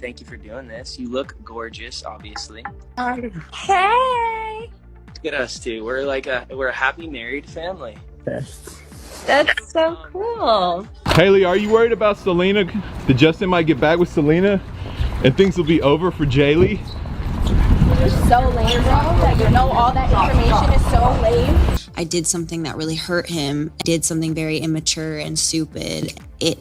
Thank you for doing this. You look gorgeous, obviously. Hey! Look at us two. We're a happy married family. That's so cool. Hailey, are you worried about Selena? That Justin might get back with Selena and things will be over for Jaylee? So lame, bro. Like, you know, all that information is so lame. I did something that really hurt him. I did something very immature and stupid. It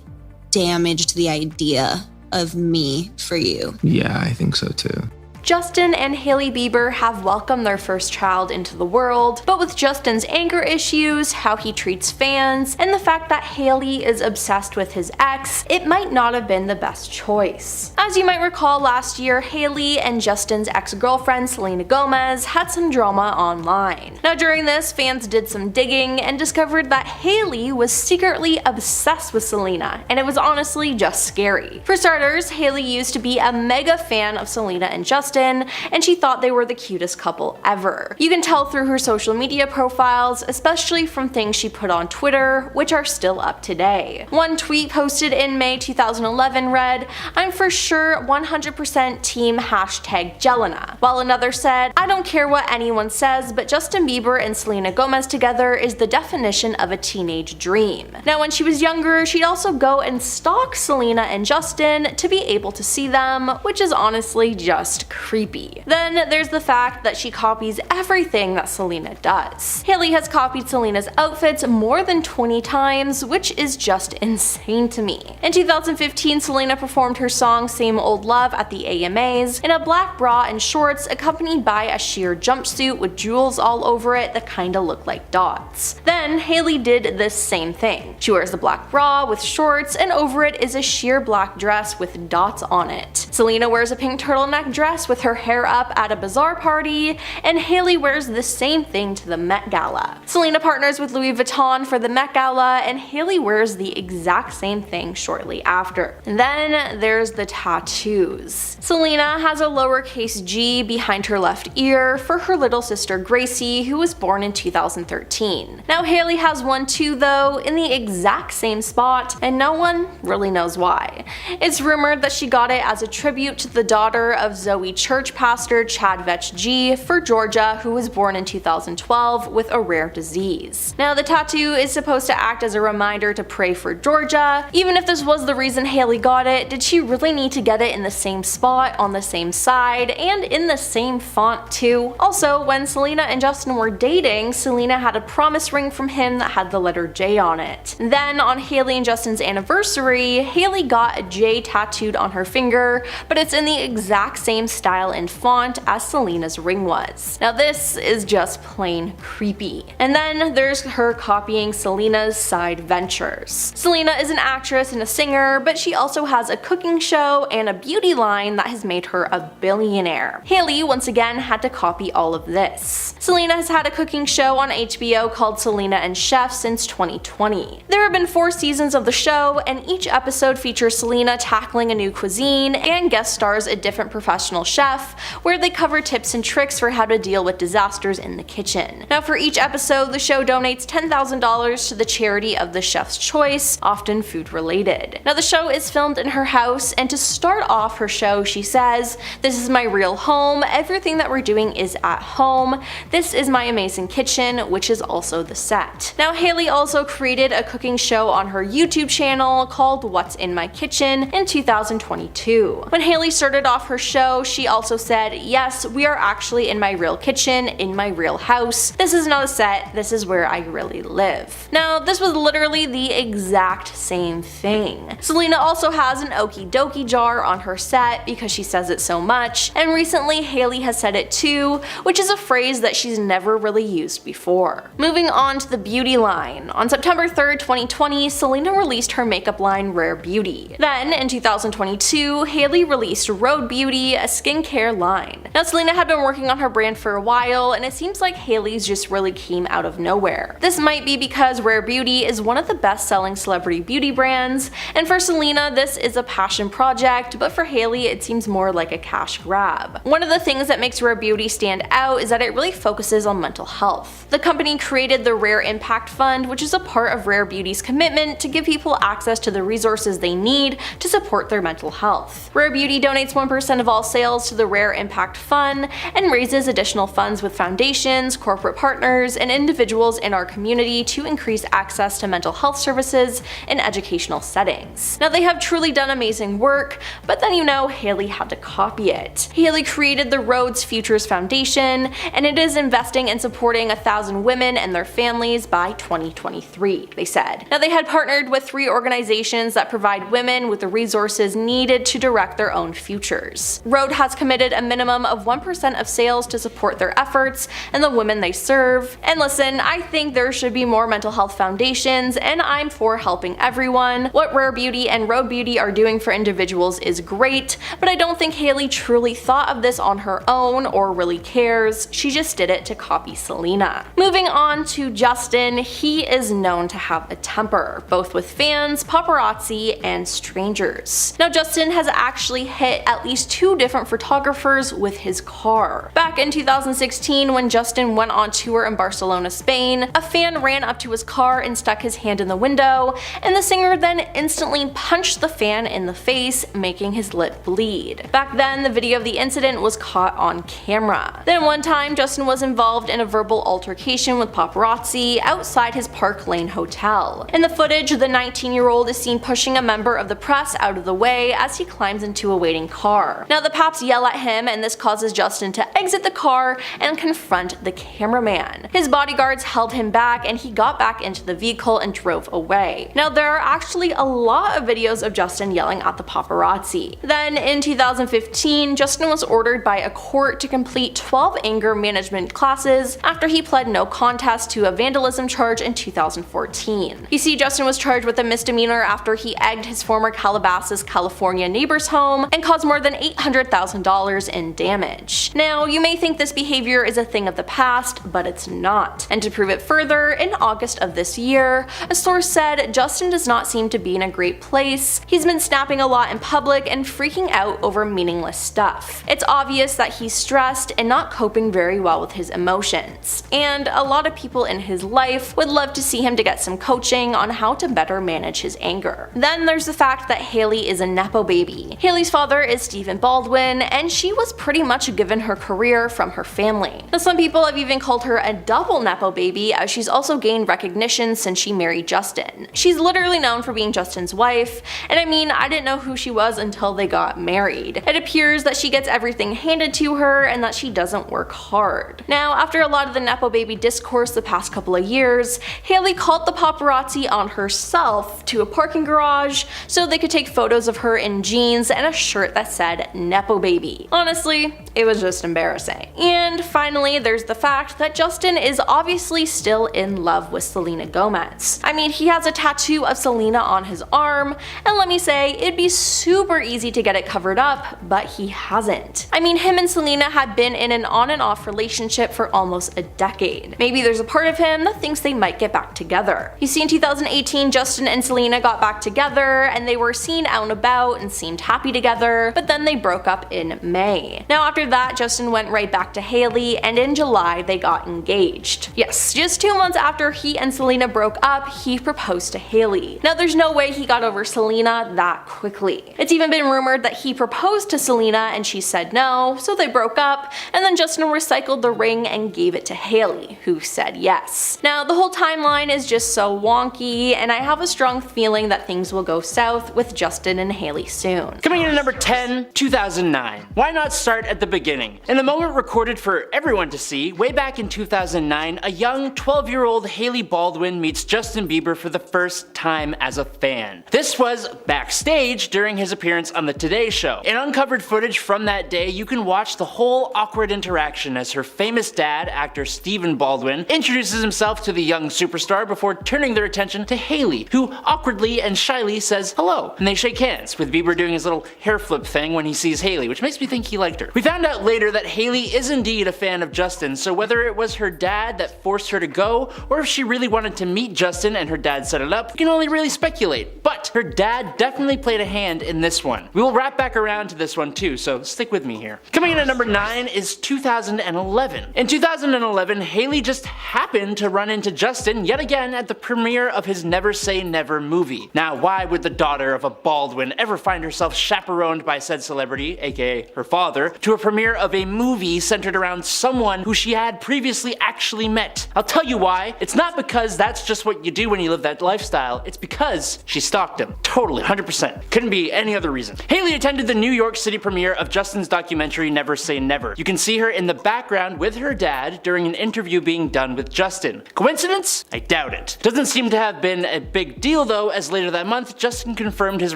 damaged the idea of me for you. Yeah, I think so too. Justin and Hailey Bieber have welcomed their first child into the world, but with Justin's anger issues, how he treats fans, and the fact that Hailey is obsessed with his ex, it might not have been the best choice. As you might recall, last year, Hailey and Justin's ex-girlfriend Selena Gomez had some drama online. Now during this, fans did some digging and discovered that Hailey was secretly obsessed with Selena, and it was honestly just scary. For starters, Hailey used to be a mega fan of Selena and Justin, and she thought they were the cutest couple ever. You can tell through her social media profiles, especially from things she put on Twitter, which are still up today. One tweet posted in May 2011 read, "I'm for sure 100% team #Jelena," while another said, "I don't care what anyone says, but Justin Bieber and Selena Gomez together is the definition of a teenage dream." Now when she was younger, she'd also go and stalk Selena and Justin to be able to see them, which is honestly just creepy. Then there's the fact that she copies everything that Selena does. Hailey has copied Selena's outfits more than 20 times, which is just insane to me. In 2015, Selena performed her song Same Old Love at the AMAs in a black bra and shorts accompanied by a sheer jumpsuit with jewels all over it that kinda look like dots. Then Hailey did this same thing. She wears a black bra with shorts and over it is a sheer black dress with dots on it. Selena wears a pink turtleneck dress with her hair up at a bazaar party, and Hailey wears the same thing to the Met Gala. Selena partners with Louis Vuitton for the Met Gala, and Hailey wears the exact same thing shortly after. And then there's the tattoos. Selena has a lowercase g behind her left ear for her little sister Gracie, who was born in 2013. Now Hailey has one too though, in the exact same spot, and no one really knows why. It's rumored that she got it as a tribute to the daughter of Zoe church pastor Chad Vetch G for Georgia, who was born in 2012 with a rare disease. Now the tattoo is supposed to act as a reminder to pray for Georgia. Even if this was the reason Hailey got it, did she really need to get it in the same spot, on the same side, and in the same font too? Also, when Selena and Justin were dating, Selena had a promise ring from him that had the letter J on it. Then on Hailey and Justin's anniversary, Hailey got a J tattooed on her finger, but it's in the exact same style and font as Selena's ring was. Now this is just plain creepy. And then there's her copying Selena's side ventures. Selena is an actress and a singer, but she also has a cooking show and a beauty line that has made her a billionaire. Hailey once again had to copy all of this. Selena has had a cooking show on HBO called Selena and Chef since 2020. There have been 4 seasons of the show, and each episode features Selena tackling a new cuisine and guest stars a different professional chef, where they cover tips and tricks for how to deal with disasters in the kitchen. Now for each episode, the show donates $10,000 to the charity of the chef's choice, often food related. Now the show is filmed in her house, and to start off her show she says, "This is my real home, everything that we're doing is at home, this is my amazing kitchen," which is also the set. Now Hailey also created a cooking show on her YouTube channel called What's in My Kitchen in 2022. When Hailey started off her show, she also said, "Yes, we are actually in my real kitchen, in my real house. This is not a set, this is where I really live." Now, this was literally the exact same thing. Selena also has an okie dokie jar on her set because she says it so much, and recently Hailey has said it too, which is a phrase that she's never really used before. Moving on to the beauty line. On September 3rd, 2020, Selena released her makeup line Rare Beauty. Then, in 2022, Hailey released Road Beauty, a skincare line. Now Selena had been working on her brand for a while, and it seems like Hailey's just really came out of nowhere. This might be because Rare Beauty is one of the best-selling celebrity beauty brands, and for Selena this is a passion project, but for Hailey it seems more like a cash grab. One of the things that makes Rare Beauty stand out is that it really focuses on mental health. The company created the Rare Impact Fund, which is a part of Rare Beauty's commitment to give people access to the resources they need to support their mental health. Rare Rare Beauty donates 1% of all sales to the Rare Impact Fund and raises additional funds with foundations, corporate partners, and individuals in our community to increase access to mental health services in educational settings. Now, they have truly done amazing work, but then Hailey had to copy it. Hailey created the Rhodes Futures Foundation, and it is investing in supporting 1,000 women and their families by 2023, they said. Now, they had partnered with 3 organizations that provide women with the resources needed to direct their own futures. Rhodes has committed a minimum of 1% of sales to support their efforts and the women they serve. And listen, I think there should be more mental health foundations, and I'm for helping everyone. What Rare Beauty and Rhode Beauty are doing for individuals is great, but I don't think Hailey truly thought of this on her own or really cares. She just did it to copy Selena. Moving on to Justin, he is known to have a temper, both with fans, paparazzi, and strangers. Now, Justin has actually hit at least 2 different photographers with his car. Back in 2016, when Justin went on tour in Barcelona, Spain, a fan ran up to his car and stuck his hand in the window, and the singer then instantly punched the fan in the face, making his lip bleed. Back then, the video of the incident was caught on camera. Then one time, Justin was involved in a verbal altercation with paparazzi outside his Park Lane hotel. In the footage, the 19-year-old is seen pushing a member of the press out of the way as he climbs into a waiting car. Now, the paps yell at him, and this causes Justin to exit the car and confront the cameraman. His bodyguards held him back, and he got back into the vehicle and drove away. Now, there are actually a lot of videos of Justin yelling at the paparazzi. Then in 2015, Justin was ordered by a court to complete 12 anger management classes after he pled no contest to a vandalism charge in 2014. You see, Justin was charged with a misdemeanor after he egged his former Calabasas, California neighbor's home and caused more than $800,000 in damage. Now, you may think this behavior is a thing of the past, but it's not. And to prove it further, in August of this year, a source said Justin does not seem to be in a great place. He's been snapping a lot in public and freaking out over meaningless stuff. It's obvious that he's stressed and not coping very well with his emotions. And a lot of people in his life would love to see him to get some coaching on how to better manage his anger. Then there's the fact that Hailey is a Nepo baby. Hailey's father is Stephen Baldwin, and she was pretty much given her career from her family. Now, some people have even called her a double Nepo baby, as she's also gained recognition since she married Justin. She's literally known for being Justin's wife, and I mean, I didn't know who she was until they got married. It appears that she gets everything handed to her and that she doesn't work hard. Now, after a lot of the Nepo baby discourse the past couple of years, Hailey called the paparazzi on herself to a parking garage so they could take photos of her in jeans and a shirt that said Nepo baby. Honestly, it was just embarrassing. And finally, there's the fact that Justin is obviously still in love with Selena Gomez. I mean, he has a tattoo of Selena on his arm, and let me say, it'd be super easy to get it covered up, but he hasn't. I mean, him and Selena had been in an on and off relationship for almost a decade. Maybe there's a part of him that thinks they might get back together. You see, in 2018, Justin and Selena got back together, and they were seen out and about and seemed happy together, but then they broke up in May. Now, after that, Justin went right back to Hailey, and in July, they got engaged. Yes, just 2 months after he and Selena broke up, he proposed to Hailey. Now, there's no way he got over Selena that quickly. It's even been rumored that he proposed to Selena and she said no, so they broke up, and then Justin recycled the ring and gave it to Hailey, who said yes. Now, the whole timeline is just so wonky, and I have a strong feeling that things will go south with Justin and Hailey soon. Coming in at number 10, 2009. Why not start at the beginning? In the moment recorded for everyone to see, way back in 2009, a young 12-year-old Hailey Baldwin meets Justin Bieber for the first time as a fan. This was backstage during his appearance on the Today Show. In uncovered footage from that day, you can watch the whole awkward interaction as her famous dad, actor Stephen Baldwin, introduces himself to the young superstar before turning their attention to Hailey, who awkwardly and shyly says hello, and they shake hands, with Bieber doing his little hair flip thing when he sees Hailey, which makes me think he liked her. We found out later that Hailey is indeed a fan of Justin, so whether it was her dad that forced her to go, or if she really wanted to meet Justin and her dad set it up, we can only really speculate. But her dad definitely played a hand in this one. We will wrap back around to this one too, so stick with me here. Coming in at number 9 is 2011. In 2011, Hailey just happened to run into Justin yet again at the premiere of his Never Say Never movie. Now, why would the daughter of a Baldwin ever find herself shackled chaperoned by said celebrity, aka her father, to a premiere of a movie centered around someone who she had previously actually met. I'll tell you why. It's not because that's just what you do when you live that lifestyle, it's because she stalked him. Totally, 100%. Couldn't be any other reason. Hailey attended the New York City premiere of Justin's documentary Never Say Never. You can see her in the background with her dad during an interview being done with Justin. Coincidence? I doubt it. Doesn't seem to have been a big deal though, as later that month, Justin confirmed his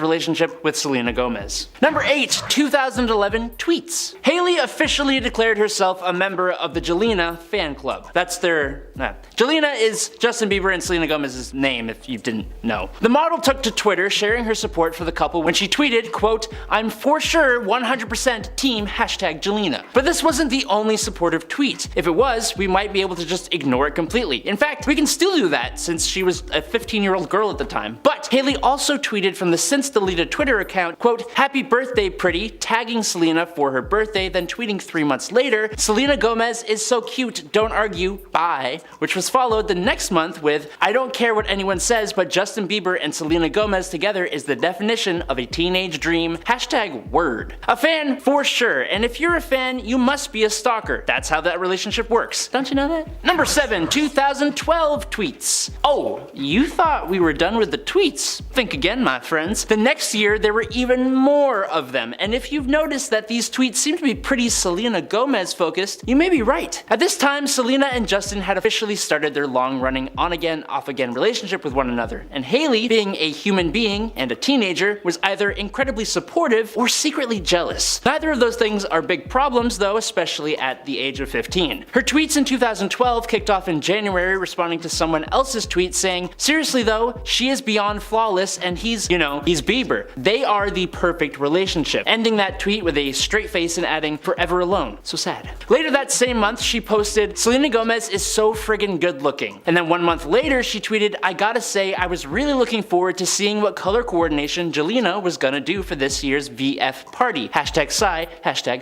relationship with Selena Gomez. Number 8. 2011 tweets. Hailey officially declared herself a member of the Jelena fan club. That's their... Jelena is Justin Bieber and Selena Gomez's name, if you didn't know. The model took to Twitter sharing her support for the couple when she tweeted, quote, "I'm for sure 100% team #Jelena." But this wasn't the only supportive tweet. If it was, we might be able to just ignore it completely. In fact, we can still do that since she was a 15-year-old girl at the time. But Hailey also tweeted from the since deleted Twitter account, quote, "Happy birthday pretty," tagging Selena for her birthday, then tweeting 3 months later, "Selena Gomez is so cute, don't argue, bye," which was followed the next month with, "I don't care what anyone says, but Justin Bieber and Selena Gomez together is the definition of a teenage dream, #word." A fan for sure, and if you're a fan, you must be a stalker. That's how that relationship works. Don't you know that? Number 7. 2012 tweets. Oh, you thought we were done with the tweets? Think again, my friends. The next year, there were even more of them, and if you've noticed that these tweets seem to be pretty Selena Gomez focused, you may be right. At this time, Selena and Justin had officially started their long-running on-again, off-again relationship with one another, and Hailey, being a human being and a teenager, was either incredibly supportive or secretly jealous. Neither of those things are big problems though, especially at the age of 15. Her tweets in 2012 kicked off in January responding to someone else's tweet saying, "Seriously though, she is beyond flawless and he's Bieber. They are the perfect relationship," ending that tweet with a straight face and adding, "Forever alone. So sad." Later that same month, she posted, "Selena Gomez is so friggin' good looking." And then 1 month later, she tweeted, "I gotta say, I was really looking forward to seeing what color coordination Jelena was gonna do for this year's VF party. #sigh,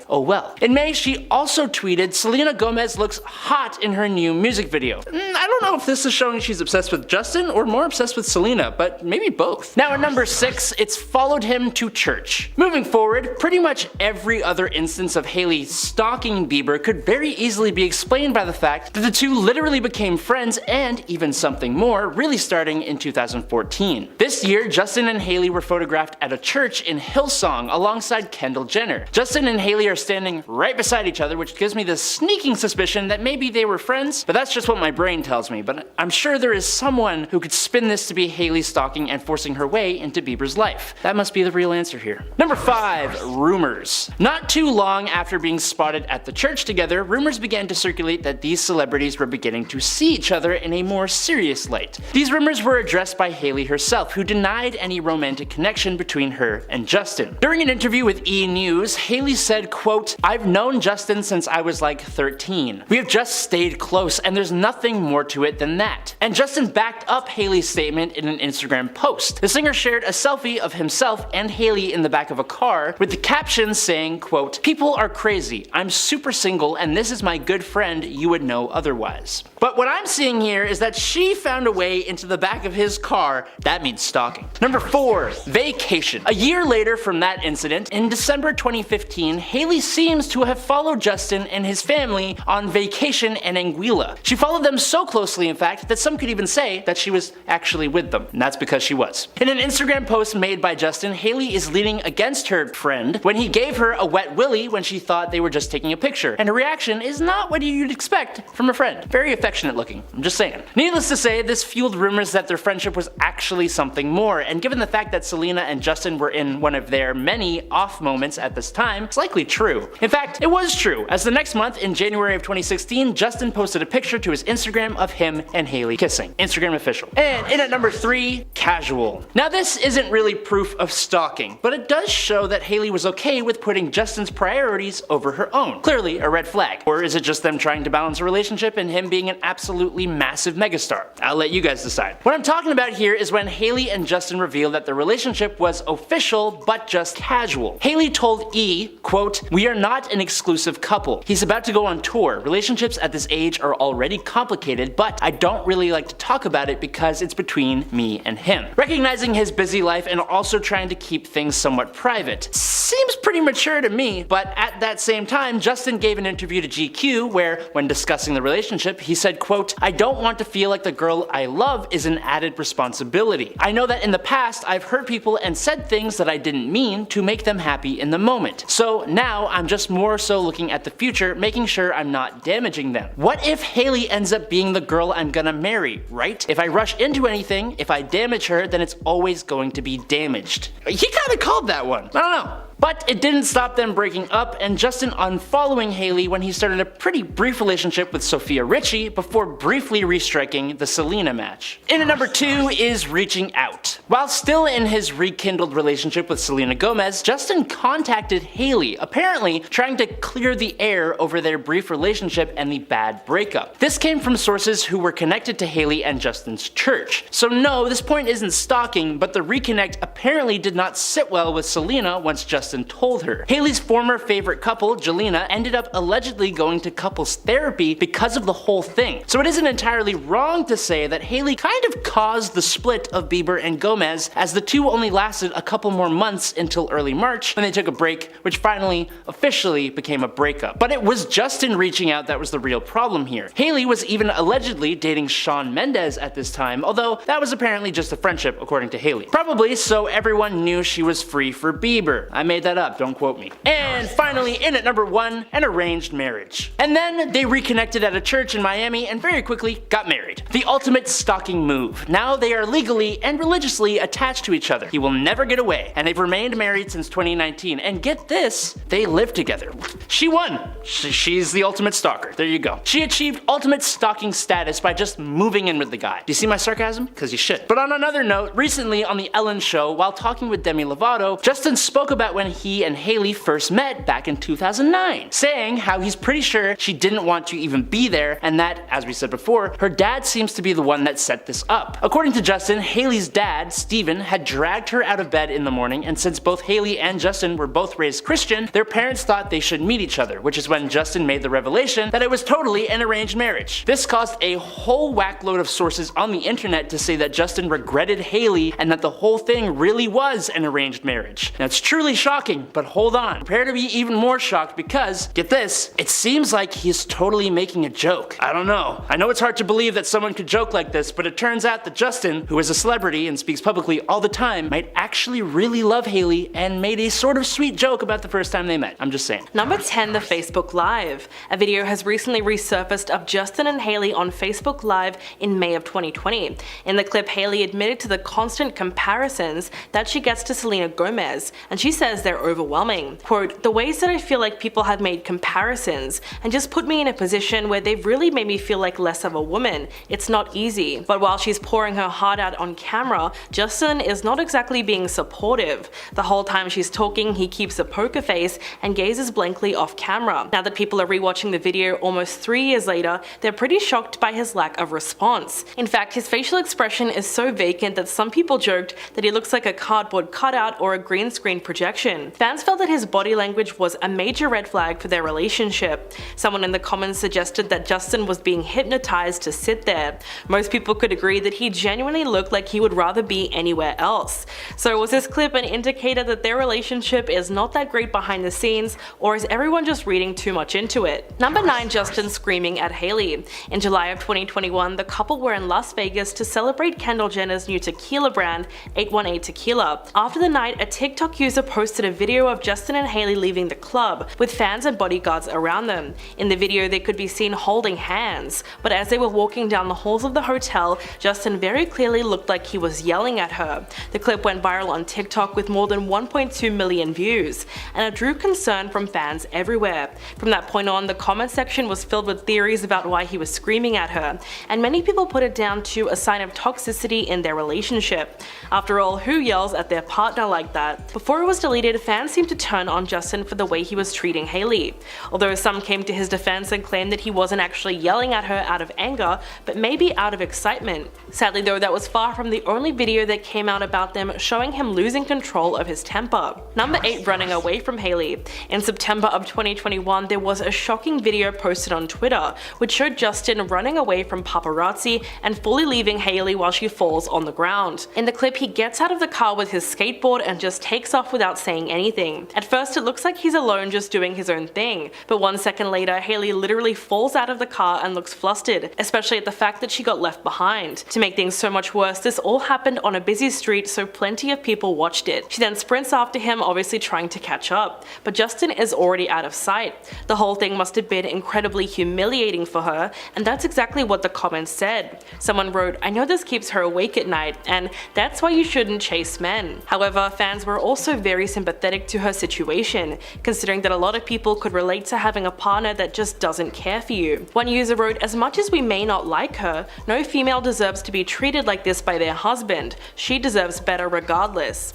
#oh well." In May, she also tweeted, "Selena Gomez looks hot in her new music video." I don't know if this is showing she's obsessed with Justin or more obsessed with Selena, but maybe both. Now at number 6, it's followed him to church. Moving forward, pretty much every other instance of Hailey stalking Bieber could very easily be explained by the fact that the two literally became friends and even something more, really starting in 2014. This year, Justin and Hailey were photographed at a church in Hillsong alongside Kendall Jenner. Justin and Hailey are standing right beside each other, which gives me the sneaking suspicion that maybe they were friends, but that's just what my brain tells me. But I'm sure there is someone who could spin this to be Hailey stalking and forcing her way into Bieber's life. That must be the real answer here. Number 5. Rumors. Not too long after being spotted at the church together, rumors began to circulate that these celebrities were beginning to see each other in a more serious light. These rumors were addressed by Hailey herself, who denied any romantic connection between her and Justin. During an interview with E! News, Hailey said, quote, "I've known Justin since I was like 13. We have just stayed close and there's nothing more to it than that." And Justin backed up Hailey's statement in an Instagram post. The singer shared a selfie of himself and Hailey in the back of a car with the caption saying, quote, "People are crazy. I'm super single and this is my good friend, you would know otherwise." But what I'm seeing here is that she found a way into the back of his car. That means stalking. Number 4. Vacation. A year later from that incident, in December 2015, Hailey seems to have followed Justin and his family on vacation in Anguilla. She followed them so closely, in fact, that some could even say that she was actually with them, and that's because she was. In an Instagram post made by Justin, Hailey is leaning against her friend when he gave her a wet willy when she thought they were just taking a picture, and her reaction is not what you'd expect from a friend. Very affectionate looking, I'm just saying. Needless to say, this fueled rumors that their friendship was actually something more, and given the fact that Selena and Justin were in one of their many off moments at this time, it's likely true. In fact, it was true, as the next month, in January of 2016, Justin posted a picture to his Instagram of him and Hailey kissing. Instagram official. And in at number 3, casual. Now this isn't really proof of stalking, but it does show that Hailey was okay with putting Justin's priorities over her own. Clearly a red flag. Or is it just them trying to balance a relationship and him being an absolutely massive megastar? I'll let you guys decide. What I'm talking about here is when Hailey and Justin revealed that the relationship was official but just casual. Hailey told E! quote, "We are not an exclusive couple. He's about to go on tour. Relationships at this age are already complicated, but I don't really like to talk about it because it's between me and him." Recognizing his busy life and also trying to keep things somewhat somewhat private. Seems pretty mature to me, but at that same time, Justin gave an interview to GQ where, when discussing the relationship, he said, quote, "I don't want to feel like the girl I love is an added responsibility. I know that in the past I've hurt people and said things that I didn't mean to make them happy in the moment. So now I'm just more so looking at the future, making sure I'm not damaging them. What if Hailey ends up being the girl I'm gonna marry, right? If I rush into anything, if I damage her, then it's always going to be damaged." He kinda called that one. I don't know. But it didn't stop them breaking up and Justin unfollowing Hailey when he started a pretty brief relationship with Sophia Richie before briefly restriking the Selena match. In at number 2 is reaching out. While still in his rekindled relationship with Selena Gomez, Justin contacted Hailey, apparently trying to clear the air over their brief relationship and the bad breakup. This came from sources who were connected to Hailey and Justin's church. So no, this point isn't stalking, but the reconnect apparently did not sit well with Selena once Justin told her. Hailey's former favorite couple, Jelena, ended up allegedly going to couples therapy because of the whole thing. So it isn't entirely wrong to say that Hailey kind of caused the split of Bieber and Gomez, as the two only lasted a couple more months until early March when they took a break, which finally officially became a breakup. But it was Justin reaching out that was the real problem here. Hailey was even allegedly dating Shawn Mendes at this time, although that was apparently just a friendship according to Hailey. Probably so everyone knew she was free for Bieber. I made that up, don't quote me. And finally, in at number 1, an arranged marriage. And then they reconnected at a church in Miami and very quickly got married. The ultimate stalking move. Now they are legally and religiously attached to each other. He will never get away, and they've remained married since 2019. And get this, they live together. She won. She's the ultimate stalker. There you go. She achieved ultimate stalking status by just moving in with the guy. Do you see my sarcasm? Because you should. But on another note, recently on the Ellen show, while talking with Demi Lovato, Justin spoke about when he and Hailey first met back in 2009, saying how he's pretty sure she didn't want to even be there and that, as we said before, her dad seems to be the one that set this up. According to Justin, Hailey's dad, Steven, had dragged her out of bed in the morning, and since both Hailey and Justin were both raised Christian, their parents thought they should meet each other, which is when Justin made the revelation that it was totally an arranged marriage. This caused a whole whackload of sources on the internet to say that Justin regretted Hailey and that the whole thing really was an arranged marriage. Now it's truly shocking, but hold on, prepare to be even more shocked because, get this, it seems like he's totally making a joke. I don't know. I know it's hard to believe that someone could joke like this, but it turns out that Justin, who is a celebrity and speaks publicly all the time, might actually really love Hailey and made a sort of sweet joke about the first time they met. I'm just saying. Number 10, the Facebook Live. A video has recently resurfaced of Justin and Hailey on Facebook Live in May of 2020. In the clip, Hailey admitted to the constant comparisons that she gets to Selena Gomez, and she says they're overwhelming. Quote, "The ways that I feel like people have made comparisons and just put me in a position where they've really made me feel like less of a woman. It's not easy." But while she's pouring her heart out on camera, Justin is not exactly being supportive. The whole time she's talking, he keeps a poker face and gazes blankly off camera. Now that people are rewatching the video almost 3 years later, they're pretty shocked by his lack of response. In fact, his facial expression is so vacant that some people joked that he looks like a cardboard cutout or a green screen projection. Fans felt that his body language was a major red flag for their relationship. Someone in the comments suggested that Justin was being hypnotized to sit there. Most people could agree that he genuinely looked like he would rather be anywhere else. So was this clip an indicator that their relationship is not that great behind the scenes, or is everyone just reading too much into it? Number 9, Justin screaming at Hailey. In July of 2021, the couple were in Las Vegas to celebrate Kendall Jenner's new tequila brand, 818 Tequila. After the night, a TikTok user posted a video of Justin and Hailey leaving the club, with fans and bodyguards around them. In the video, they could be seen holding hands, but as they were walking down the halls of the hotel, Justin very clearly looked like he was yelling at her. The clip went viral on TikTok with more than 1.2 million views, and it drew concern from fans everywhere. From that point on, the comment section was filled with theories about why he was screaming at her, and many people put it down to a sign of toxicity in their relationship. After all, who yells at their partner like that? Before it was deleted, posted, fans seemed to turn on Justin for the way he was treating Hailey. Although some came to his defense and claimed that he wasn't actually yelling at her out of anger, but maybe out of excitement. Sadly though, that was far from the only video that came out about them showing him losing control of his temper. Number 8, running away from Hailey. In September of 2021, there was a shocking video posted on Twitter, which showed Justin running away from paparazzi and fully leaving Hailey while she falls on the ground. In the clip, he gets out of the car with his skateboard and just takes off without saying anything. At first, it looks like he's alone just doing his own thing, but 1 second later, Hailey literally falls out of the car and looks flustered, especially at the fact that she got left behind. To make things so much worse, this all happened on a busy street, so plenty of people watched it. She then sprints after him, obviously trying to catch up, but Justin is already out of sight. The whole thing must have been incredibly humiliating for her, and that's exactly what the comments said. Someone wrote, "I know this keeps her awake at night, and that's why you shouldn't chase men." However, fans were also very sympathetic to her situation, considering that a lot of people could relate to having a partner that just doesn't care for you. One user wrote, "As much as we may not like her, no female deserves to be treated like this by their husband. She deserves better regardless."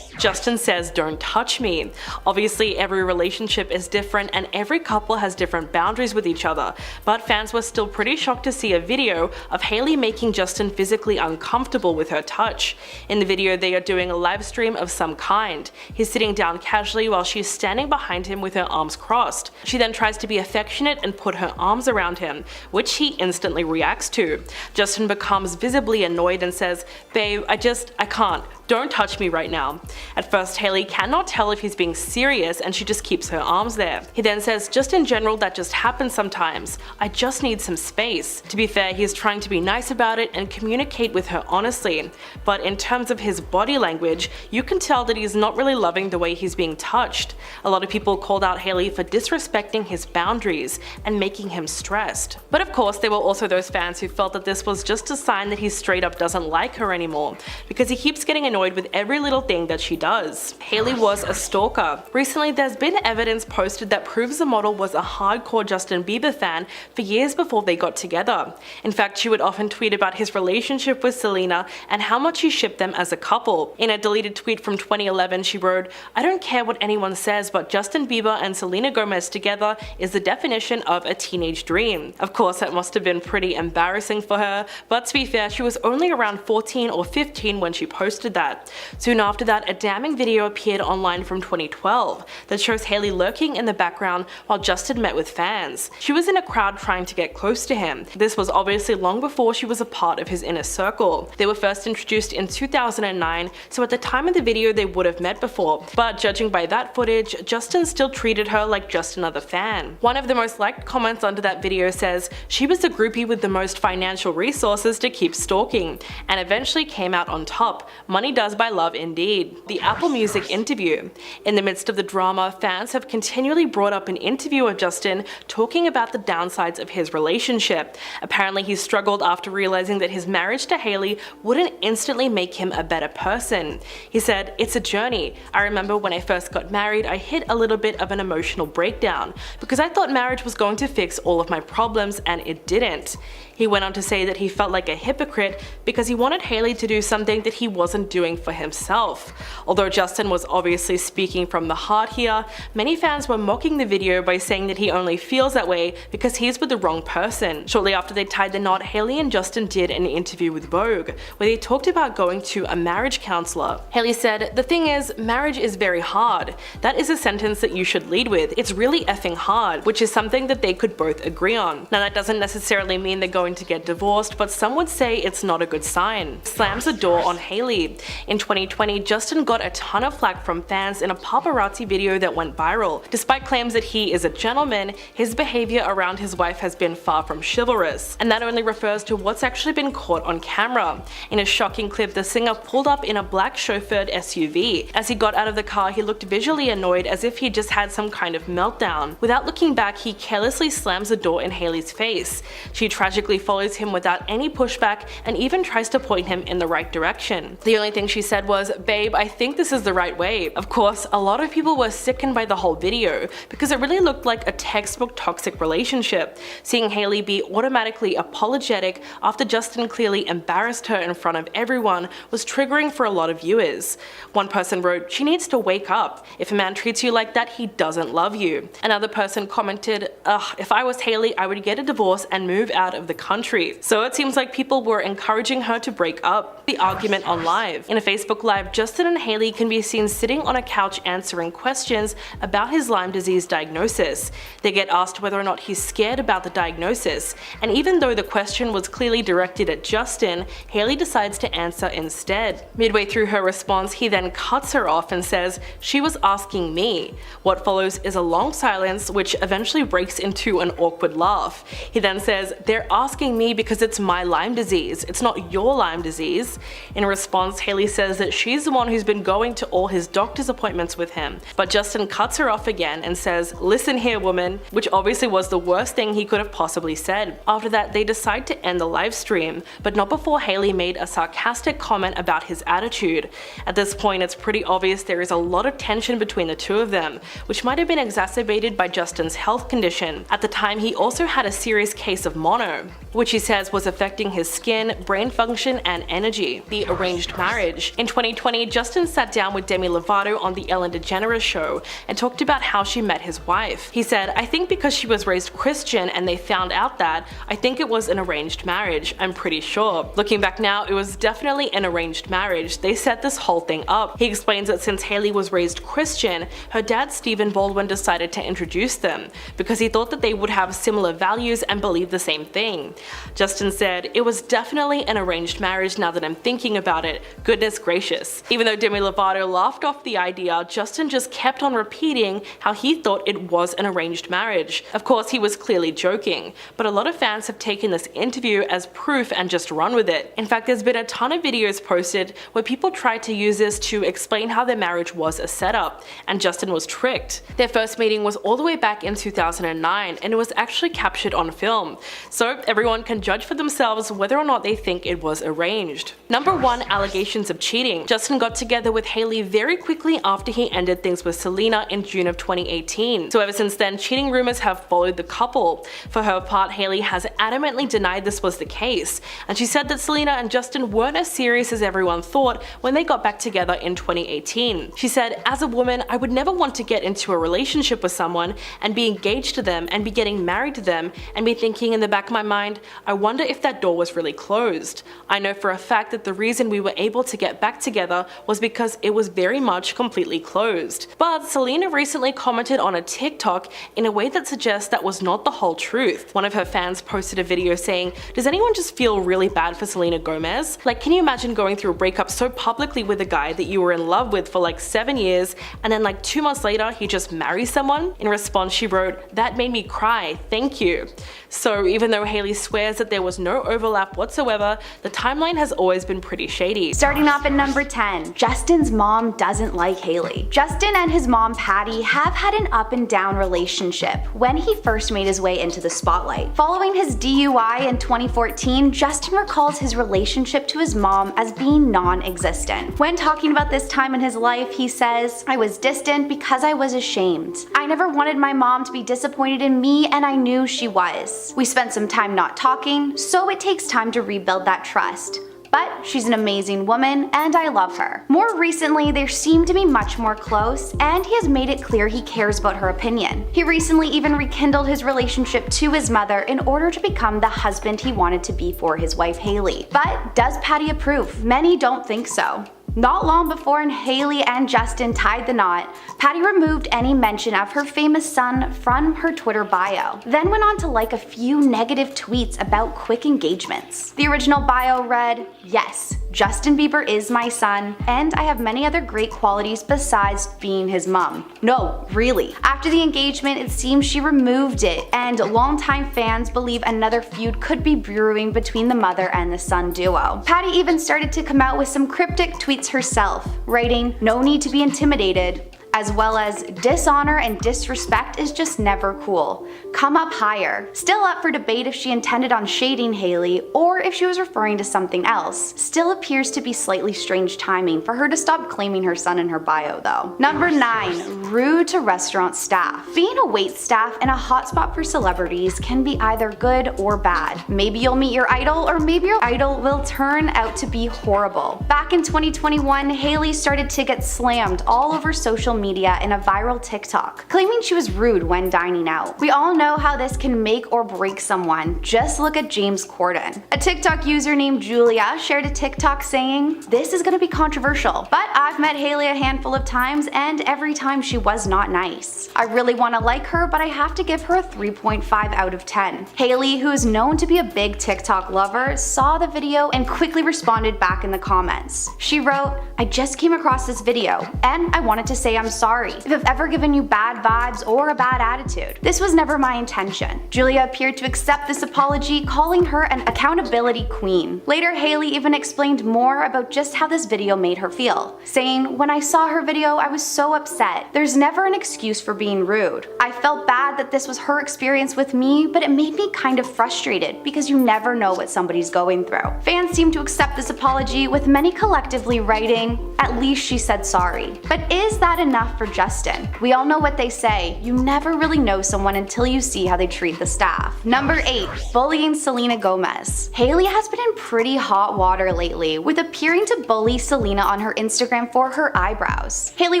Justin says, "Don't touch me." Obviously, every relationship is different and every couple has different boundaries with each other, but fans were still pretty shocked to see a video of Hailey making Justin physically uncomfortable with her touch. In the video, they are doing a live stream of some kind. He's sitting down casually while she's standing behind him with her arms crossed. She then tries to be affectionate and put her arms around him, which he instantly reacts to. Justin becomes visibly annoyed and says, "Babe, I can't. Don't touch me right now." At first, Hailey cannot tell if he's being serious and she just keeps her arms there. He then says, "Just in general, that just happens sometimes. I just need some space." To be fair, he's trying to be nice about it and communicate with her honestly. But in terms of his body language, you can tell that he's not really loving the way he's being touched. A lot of people called out Hailey for disrespecting his boundaries and making him stressed. But of course, there were also those fans who felt that this was just a sign that he straight up doesn't like her anymore, because he keeps getting annoyed with every little thing that she does. Hailey was a stalker. Recently, there's been evidence posted that proves the model was a hardcore Justin Bieber fan for years before they got together. In fact, she would often tweet about his relationship with Selena and how much he shipped them as a couple. In a deleted tweet from 2011, she wrote, "I don't care what anyone says, but Justin Bieber and Selena Gomez together is the definition of a teenage dream." Of course, that must have been pretty embarrassing for her, but to be fair, she was only around 14 or 15 when she posted that. Soon after that, a damning video appeared online from 2012 that shows Hailey lurking in the background while Justin met with fans. She was in a crowd trying to get close to him. This was obviously long before she was a part of his inner circle. They were first introduced in 2009, so at the time of the video they would have met before, but judging by that footage, Justin still treated her like just another fan. One of the most liked comments under that video says, "She was the groupie with the most financial resources to keep stalking, and eventually came out on top. Money does buy love indeed." The Apple Music interview. In the midst of the drama, fans have continually brought up an interview of Justin talking about the downsides of his relationship. Apparently he struggled after realizing that his marriage to Hailey wouldn't instantly make him a better person. He said, "It's a journey. I remember when I first got married, I hit a little bit of an emotional breakdown because I thought marriage was going to fix all of my problems and it didn't." He went on to say that he felt like a hypocrite because he wanted Hailey to do something that he wasn't doing for himself. Although Justin was obviously speaking from the heart here, many fans were mocking the video by saying that he only feels that way because he's with the wrong person. Shortly after they tied the knot, Hailey and Justin did an interview with Vogue, where they talked about going to a marriage counselor. Hailey said, "The thing is, marriage is very hard. That is a sentence that you should lead with. It's really effing hard," which is something that they could both agree on. Now that doesn't necessarily mean they're going to get divorced, but some would say it's not a good sign. Slams the door on Hailey. In 2020, Justin got a ton of flack from fans in a paparazzi video that went viral. Despite claims that he is a gentleman, his behavior around his wife has been far from chivalrous, and that only refers to what's actually been caught on camera. In a shocking clip, the singer pulled up in a black chauffeured SUV. As he got out of the car, he looked visually annoyed as if he just had some kind of meltdown. Without looking back, he carelessly slams the door in Hailey's face. She tragically follows him without any pushback and even tries to point him in the right direction. The only thing she said was, "Babe, I think this is the right way." Of course, a lot of people were sickened by the whole video because it really looked like a textbook toxic relationship. Seeing Hailey be automatically apologetic after Justin clearly embarrassed her in front of everyone was triggering for a lot of viewers. One person wrote, "She needs to wake up. If a man treats you like that, he doesn't love you." Another person commented, "Ugh, if I was Hailey, I would get a divorce and move out of the country." So it seems like people were encouraging her to break up. The argument on Live. In a Facebook Live, Justin and Hailey can be seen sitting on a couch answering questions about his Lyme disease diagnosis. They get asked whether or not he's scared about the diagnosis, and even though the question was clearly directed at Justin, Hailey decides to answer instead. Midway through her response, he then cuts her off and says, "She was asking me." What follows is a long silence, which eventually breaks into an awkward laugh. He then says, "They're asking me because it's my Lyme disease, it's not your Lyme disease." In response, Hailey says that she's the one who's been going to all his doctor's appointments with him, but Justin cuts her off again and says, "Listen here, woman," which obviously was the worst thing he could have possibly said. After that, they decide to end the live stream, but not before Hailey made a sarcastic comment about his attitude. At this point, it's pretty obvious there is a lot of tension between the two of them, which might have been exacerbated by Justin's health condition. At the time, he also had a serious case of mono, which he says was affecting his skin, brain function, and energy. The arranged marriage. In 2020, Justin sat down with Demi Lovato on the Ellen DeGeneres show and talked about how she met his wife. He said, "I think because she was raised Christian and they found out that, I think it was an arranged marriage, I'm pretty sure." Looking back now, it was definitely an arranged marriage. They set this whole thing up. He explains that since Hailey was raised Christian, her dad Stephen Baldwin decided to introduce them because he thought that they would have similar values and believe the same thing. Justin said, "It was definitely an arranged marriage now that I'm thinking about it. Goodness gracious." Even though Demi Lovato laughed off the idea, Justin just kept on repeating how he thought it was an arranged marriage. Of course, he was clearly joking, but a lot of fans have taken this interview as proof and just run with it. In fact, there's been a ton of videos posted where people tried to use this to explain how their marriage was a setup, and Justin was tricked. Their first meeting was all the way back in 2009, and it was actually captured on film, so everyone can judge for themselves whether or not they think it was arranged. Number 1, allegations of cheating. Justin got together with Hailey very quickly after he ended things with Selena in June of 2018. So ever since then, cheating rumors have followed the couple. For her part, Hailey has adamantly denied this was the case, and she said that Selena and Justin weren't as serious as everyone thought when they got back together in 2018. She said, "As a woman, I would never want to get into a relationship with someone and be engaged to them and be getting married to them and be thinking in the back of my mind, I wonder if that door was really closed. I know for a fact that the reason we were able to get back together was because it was very much completely closed." But Selena recently commented on a TikTok in a way that suggests that was not the whole truth. One of her fans posted a video saying, "Does anyone just feel really bad for Selena Gomez? Like, can you imagine going through a breakup so publicly with a guy that you were in love with for like 7 years and then like 2 months later he just marries someone?" In response, she wrote, "That made me cry, thank you." So even though Hailey swears that there was no overlap whatsoever, the timeline has always been pretty shady. Starting off at number 10, Justin's mom doesn't like Hailey. Justin and his mom Patty have had an up and down relationship when he first made his way into the spotlight. Following his DUI in 2014, Justin recalls his relationship to his mom as being non-existent. When talking about this time in his life, he says, "I was distant because I was ashamed. I never wanted my mom to be disappointed in me, and I knew she was. We spent some time not talking, so it takes time to rebuild that trust. But she's an amazing woman and I love her." More recently, they seem to be much more close, and he has made it clear he cares about her opinion. He recently even rekindled his relationship to his mother in order to become the husband he wanted to be for his wife Hailey. But does Patty approve? Many don't think so. Not long before Hailey and Justin tied the knot, Patty removed any mention of her famous son from her Twitter bio, then went on to like a few negative tweets about quick engagements. The original bio read, "Yes, Justin Bieber is my son, and I have many other great qualities besides being his mom." No, really. After the engagement, it seems she removed it, and longtime fans believe another feud could be brewing between the mother and the son duo. Patty even started to come out with some cryptic tweets herself, writing, "No need to be intimidated. as well as dishonor and disrespect is just never cool. Come up higher. Still up for debate if she intended on shading Hailey or if she was referring to something else. Still appears to be slightly strange timing for her to stop claiming her son in her bio though. Number 9. Rude to restaurant staff. Being a waitstaff and a hotspot for celebrities can be either good or bad. Maybe you'll meet your idol, or maybe your idol will turn out to be horrible. Back in 2021, Hailey started to get slammed all over social media in a viral TikTok, claiming she was rude when dining out. We all know how this can make or break someone. Just look at James Corden. A TikTok user named Julia shared a TikTok saying, "This is gonna be controversial, but I've met Hailey a handful of times and every time she was not nice. I really want to like her, but I have to give her a 3.5 out of 10. Hailey, who is known to be a big TikTok lover, saw the video and quickly responded back in the comments. She wrote, "I just came across this video and I wanted to say I'm sorry if I've ever given you bad vibes or a bad attitude. This was never my intention." Julia appeared to accept this apology, calling her an accountability queen. Later, Hailey even explained more about just how this video made her feel, saying, "When I saw her video, I was so upset. There's never an excuse for being rude. I felt bad that this was her experience with me, but it made me kind of frustrated because you never know what somebody's going through." Fans seem to accept this apology, with many collectively writing, "At least she said sorry." But is that enough for Justin? We all know what they say, you never really know someone until you see how they treat the staff. Number 8. Bullying Selena Gomez. Hailey has been in pretty hot water lately, with appearing to bully Selena on her Instagram for her eyebrows. Hailey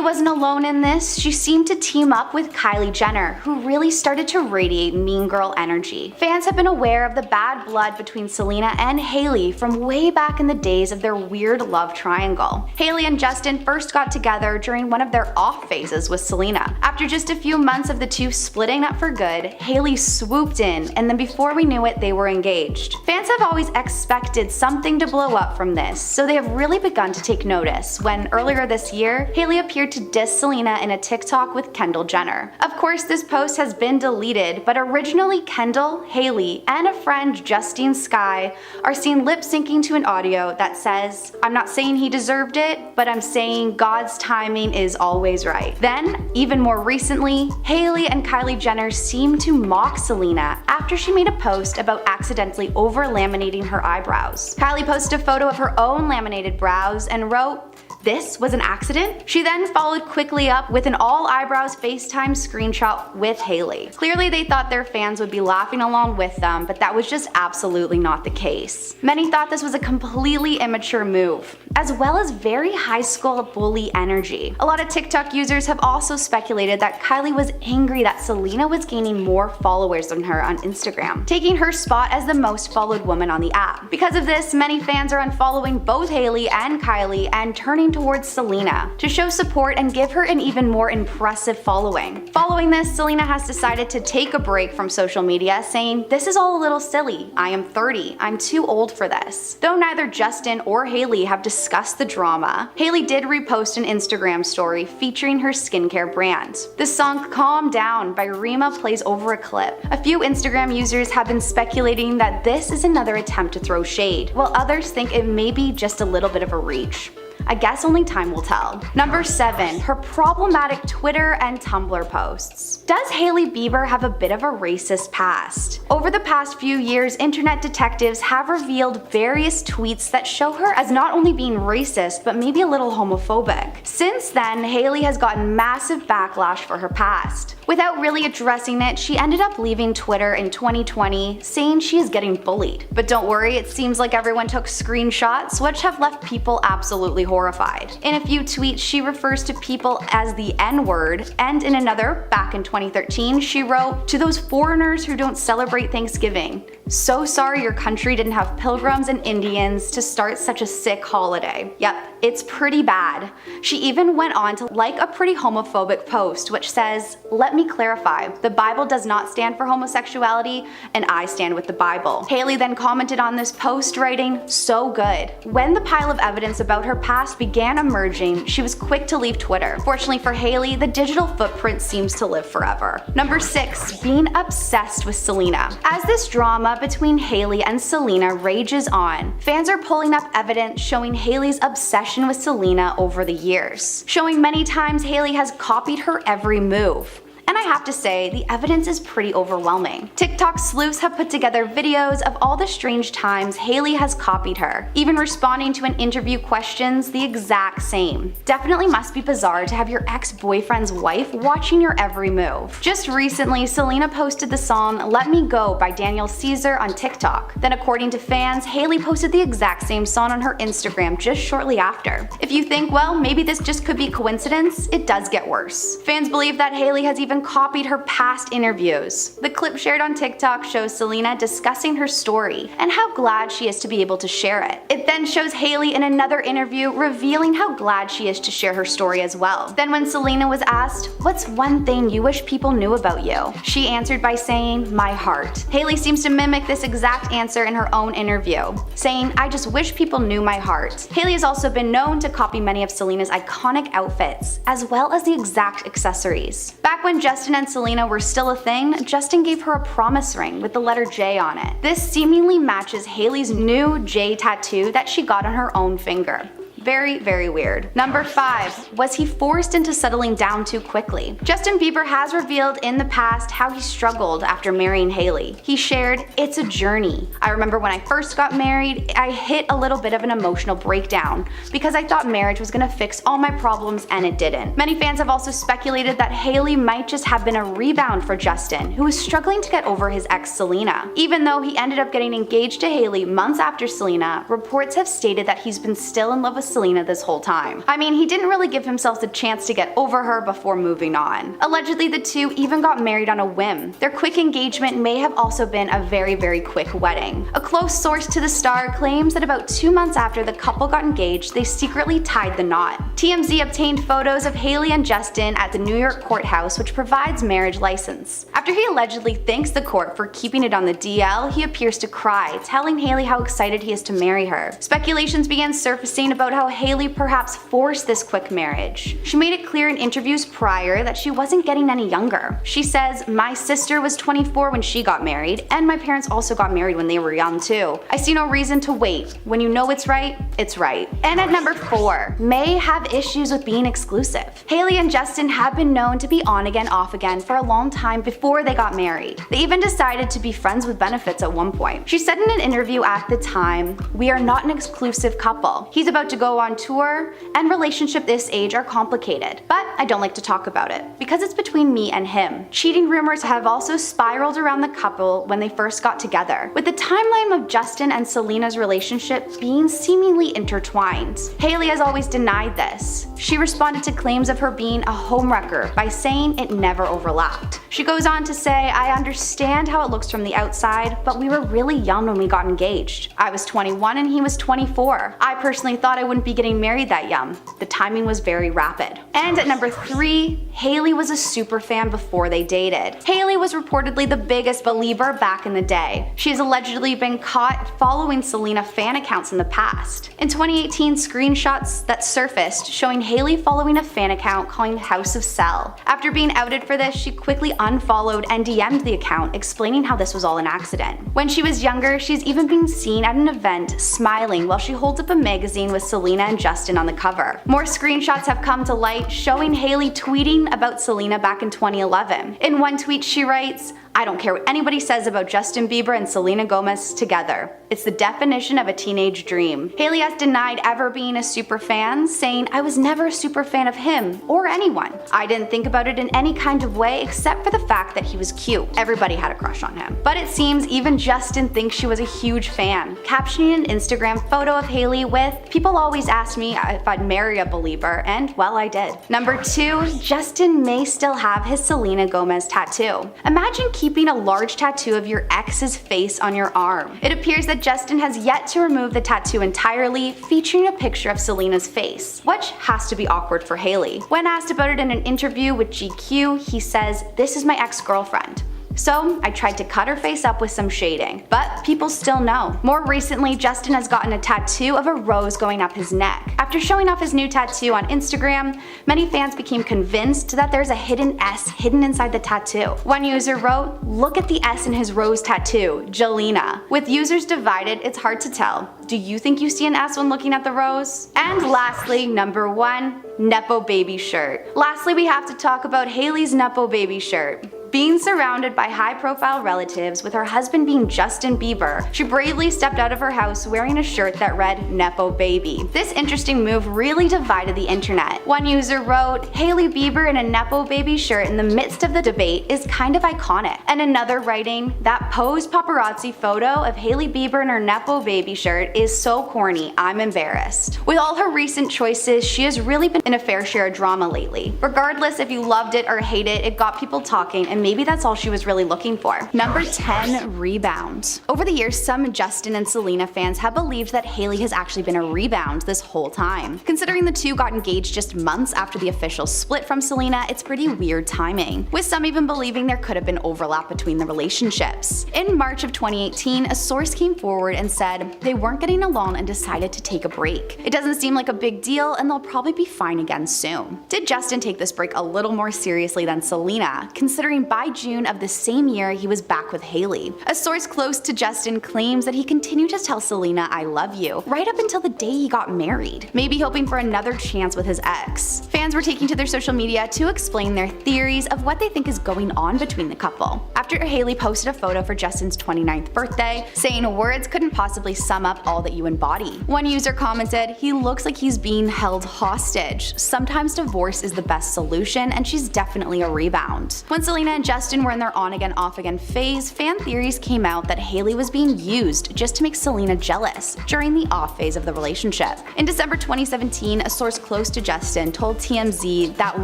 wasn't alone in this. She seemed to team up with Kylie Jenner, who really started to radiate mean girl energy. Fans have been aware of the bad blood between Selena and Hailey from way back in the days of their weird love triangle. Hailey and Justin first got together during one of their off phases with Selena. After just a few months of the two splitting up for good, Hailey swooped in, and then before we knew it, they were engaged. Fans have always expected something to blow up from this, so they have really begun to take notice when earlier this year, Hailey appeared to diss Selena in a TikTok with Kendall Jenner. Of course, this post has been deleted, but originally Kendall, Hailey, and a friend, Justine Skye, are seen lip syncing to an audio that says, "I'm not saying he deserved it, but I'm saying God's timing is always right." Then, even more recently, Hailey and Kylie Jenner seemed to mock Selena after she made a post about accidentally over-laminating her eyebrows. Kylie posted a photo of her own laminated brows and wrote, "This was an accident?" She then followed quickly up with an all eyebrows FaceTime screenshot with Hailey. Clearly they thought their fans would be laughing along with them, but that was just absolutely not the case. Many thought this was a completely immature move, as well as very high school bully energy. A lot of TikTok users have also speculated that Kylie was angry that Selena was gaining more followers than her on Instagram, taking her spot as the most followed woman on the app. Because of this, many fans are unfollowing both Hailey and Kylie and turning towards Selena to show support and give her an even more impressive following. Following this, Selena has decided to take a break from social media, saying, "This is all a little silly. I am 30. I'm too old for this." Though neither Justin or Hailey have discussed the drama, Hailey did repost an Instagram story featuring her skincare brand. The song "Calm Down" by Rema plays over a clip. A few Instagram users have been speculating that this is another attempt to throw shade, while others think it may be just a little bit of a reach. I guess only time will tell. Number 7. Her problematic Twitter and Tumblr posts. Does Hailey Bieber have a bit of a racist past? Over the past few years, internet detectives have revealed various tweets that show her as not only being racist, but maybe a little homophobic. Since then, Hailey has gotten massive backlash for her past. Without really addressing it, she ended up leaving Twitter in 2020, saying she is getting bullied. But don't worry, it seems like everyone took screenshots, which have left people absolutely horrified. In a few tweets, she refers to people as the N-word, and in another, back in 2013, she wrote, "To those foreigners who don't celebrate Thanksgiving, so sorry your country didn't have pilgrims and Indians to start such a sick holiday." Yep, it's pretty bad. She even went on to like a pretty homophobic post which says, "Let me clarify, the Bible does not stand for homosexuality and I stand with the Bible." Hailey then commented on this post writing, "So good." When the pile of evidence about her past past began emerging, she was quick to leave Twitter. Fortunately for Hailey, the digital footprint seems to live forever. Number 6. Being obsessed with Selena. As this drama between Hailey and Selena rages on, fans are pulling up evidence showing Hailey's obsession with Selena over the years, showing many times Hailey has copied her every move. And I have to say, the evidence is pretty overwhelming. TikTok sleuths have put together videos of all the strange times Hailey has copied her, even responding to an interview questions the exact same. Definitely must be bizarre to have your ex-boyfriend's wife watching your every move. Just recently, Selena posted the song Let Me Go by Daniel Caesar on TikTok. Then according to fans, Hailey posted the exact same song on her Instagram just shortly after. If you think, well, maybe this just could be coincidence, it does get worse. Fans believe that Hailey has even copied her past interviews. The clip shared on TikTok shows Selena discussing her story and how glad she is to be able to share it. It then shows Hailey in another interview revealing how glad she is to share her story as well. Then when Selena was asked, "What's one thing you wish people knew about you?" she answered by saying, "My heart." Hailey seems to mimic this exact answer in her own interview, saying, "I just wish people knew my heart." Hailey has also been known to copy many of Selena's iconic outfits, as well as the exact accessories. Back when Justin and Selena were still a thing, Justin gave her a promise ring with the letter J on it. This seemingly matches Hailey's new J tattoo that she got on her own finger. Very, very weird. Number 5. Was he forced into settling down too quickly? Justin Bieber has revealed in the past how he struggled after marrying Hailey. He shared, "It's a journey. I remember when I first got married, I hit a little bit of an emotional breakdown because I thought marriage was gonna fix all my problems and it didn't." Many fans have also speculated that Hailey might just have been a rebound for Justin, who was struggling to get over his ex Selena. Even though he ended up getting engaged to Hailey months after Selena, reports have stated that he's been still in love with Selena this whole time. I mean, he didn't really give himself the chance to get over her before moving on. Allegedly, the two even got married on a whim. Their quick engagement may have also been a very, very quick wedding. A close source to the star claims that about 2 months after the couple got engaged, they secretly tied the knot. TMZ obtained photos of Hailey and Justin at the New York courthouse, which provides marriage license. After he allegedly thanks the court for keeping it on the DL, he appears to cry, telling Hailey how excited he is to marry her. Speculations began surfacing about how Hailey perhaps forced this quick marriage. She made it clear in interviews prior that she wasn't getting any younger. She says, "My sister was 24 when she got married, and my parents also got married when they were young too. I see no reason to wait. When you know it's right, it's right." And at number 4, may have issues with being exclusive. Hailey and Justin have been known to be on again, off again for a long time before they got married. They even decided to be friends with benefits at one point. She said in an interview at the time, "We are not an exclusive couple. He's about to go on tour, and relationships this age are complicated, but I don't like to talk about it because it's between me and him." Cheating rumors have also spiraled around the couple when they first got together, with the timeline of Justin and Selena's relationship being seemingly intertwined. Hailey has always denied this. She responded to claims of her being a homewrecker by saying it never overlapped. She goes on to say, "I understand how it looks from the outside, but we were really young when we got engaged. I was 21 and he was 24. I personally thought I wouldn't be getting married that young. The timing was very rapid." And at number 3, Hailey was a super fan before they dated. Hailey was reportedly the biggest believer back in the day. She has allegedly been caught following Selena fan accounts in the past. In 2018, screenshots that surfaced showing Hailey following a fan account calling House of Cell. After being outed for this, she quickly unfollowed and DM'd the account, explaining how this was all an accident. When she was younger, she's even been seen at an event smiling while she holds up a magazine with Selena and Justin on the cover. More screenshots have come to light showing Hailey tweeting about Selena back in 2011. In one tweet she writes, "I don't care what anybody says about Justin Bieber and Selena Gomez together. It's the definition of a teenage dream." Hailey has denied ever being a super fan, saying, "I was never a super fan of him or anyone. I didn't think about it in any kind of way except for the fact that he was cute. Everybody had a crush on him." But it seems even Justin thinks she was a huge fan, captioning an Instagram photo of Hailey with, "People always ask me if I'd marry a believer, and well, I did." Number 2, Justin may still have his Selena Gomez tattoo. Imagine keeping a large tattoo of your ex's face on your arm. It appears that Justin has yet to remove the tattoo entirely, featuring a picture of Selena's face, which has to be awkward for Hailey. When asked about it in an interview with GQ, he says, "This is my ex-girlfriend. So I tried to cut her face up with some shading, but people still know. More recently, Justin has gotten a tattoo of a rose going up his neck. After showing off his new tattoo on Instagram, many fans became convinced that there's a hidden S hidden inside the tattoo. One user wrote, "Look at the S in his rose tattoo, Selena." With users divided, it's hard to tell. Do you think you see an S when looking at the rose? And lastly, number 1, Nepo baby shirt. Lastly, we have to talk about Hailey's Nepo baby shirt. Being surrounded by high-profile relatives, with her husband being Justin Bieber, she bravely stepped out of her house wearing a shirt that read Nepo baby. This interesting move really divided the internet. One user wrote, "Hailey Bieber in a Nepo baby shirt in the midst of the debate is kind of iconic." And another writing, "That posed paparazzi photo of Hailey Bieber in her Nepo baby shirt is so corny, I'm embarrassed." With all her recent choices, she has really been in a fair share of drama lately. Regardless if you loved it or hate it, it got people talking, and maybe that's all she was really looking for. Number 10, rebound. Over the years, some Justin and Selena fans have believed that Hailey has actually been a rebound this whole time. Considering the two got engaged just months after the official split from Selena, it's pretty weird timing, with some even believing there could have been overlap between the relationships. In March of 2018, a source came forward and said they weren't getting along and decided to take a break. It doesn't seem like a big deal, and they'll probably be fine again soon. Did Justin take this break a little more seriously than Selena, considering by June of the same year he was back with Hailey? A source close to Justin claims that he continued to tell Selena "I love you" right up until the day he got married, maybe hoping for another chance with his ex. Fans were taking to their social media to explain their theories of what they think is going on between the couple. After Hailey posted a photo for Justin's 29th birthday, saying words couldn't possibly sum up all that you embody. One user commented, "He looks like he's being held hostage. Sometimes divorce is the best solution, and she's definitely a rebound." When Selena and Justin were in their on-again, off-again phase, fan theories came out that Hailey was being used just to make Selena jealous during the off phase of the relationship. In December 2017, a source close to Justin told TMZ that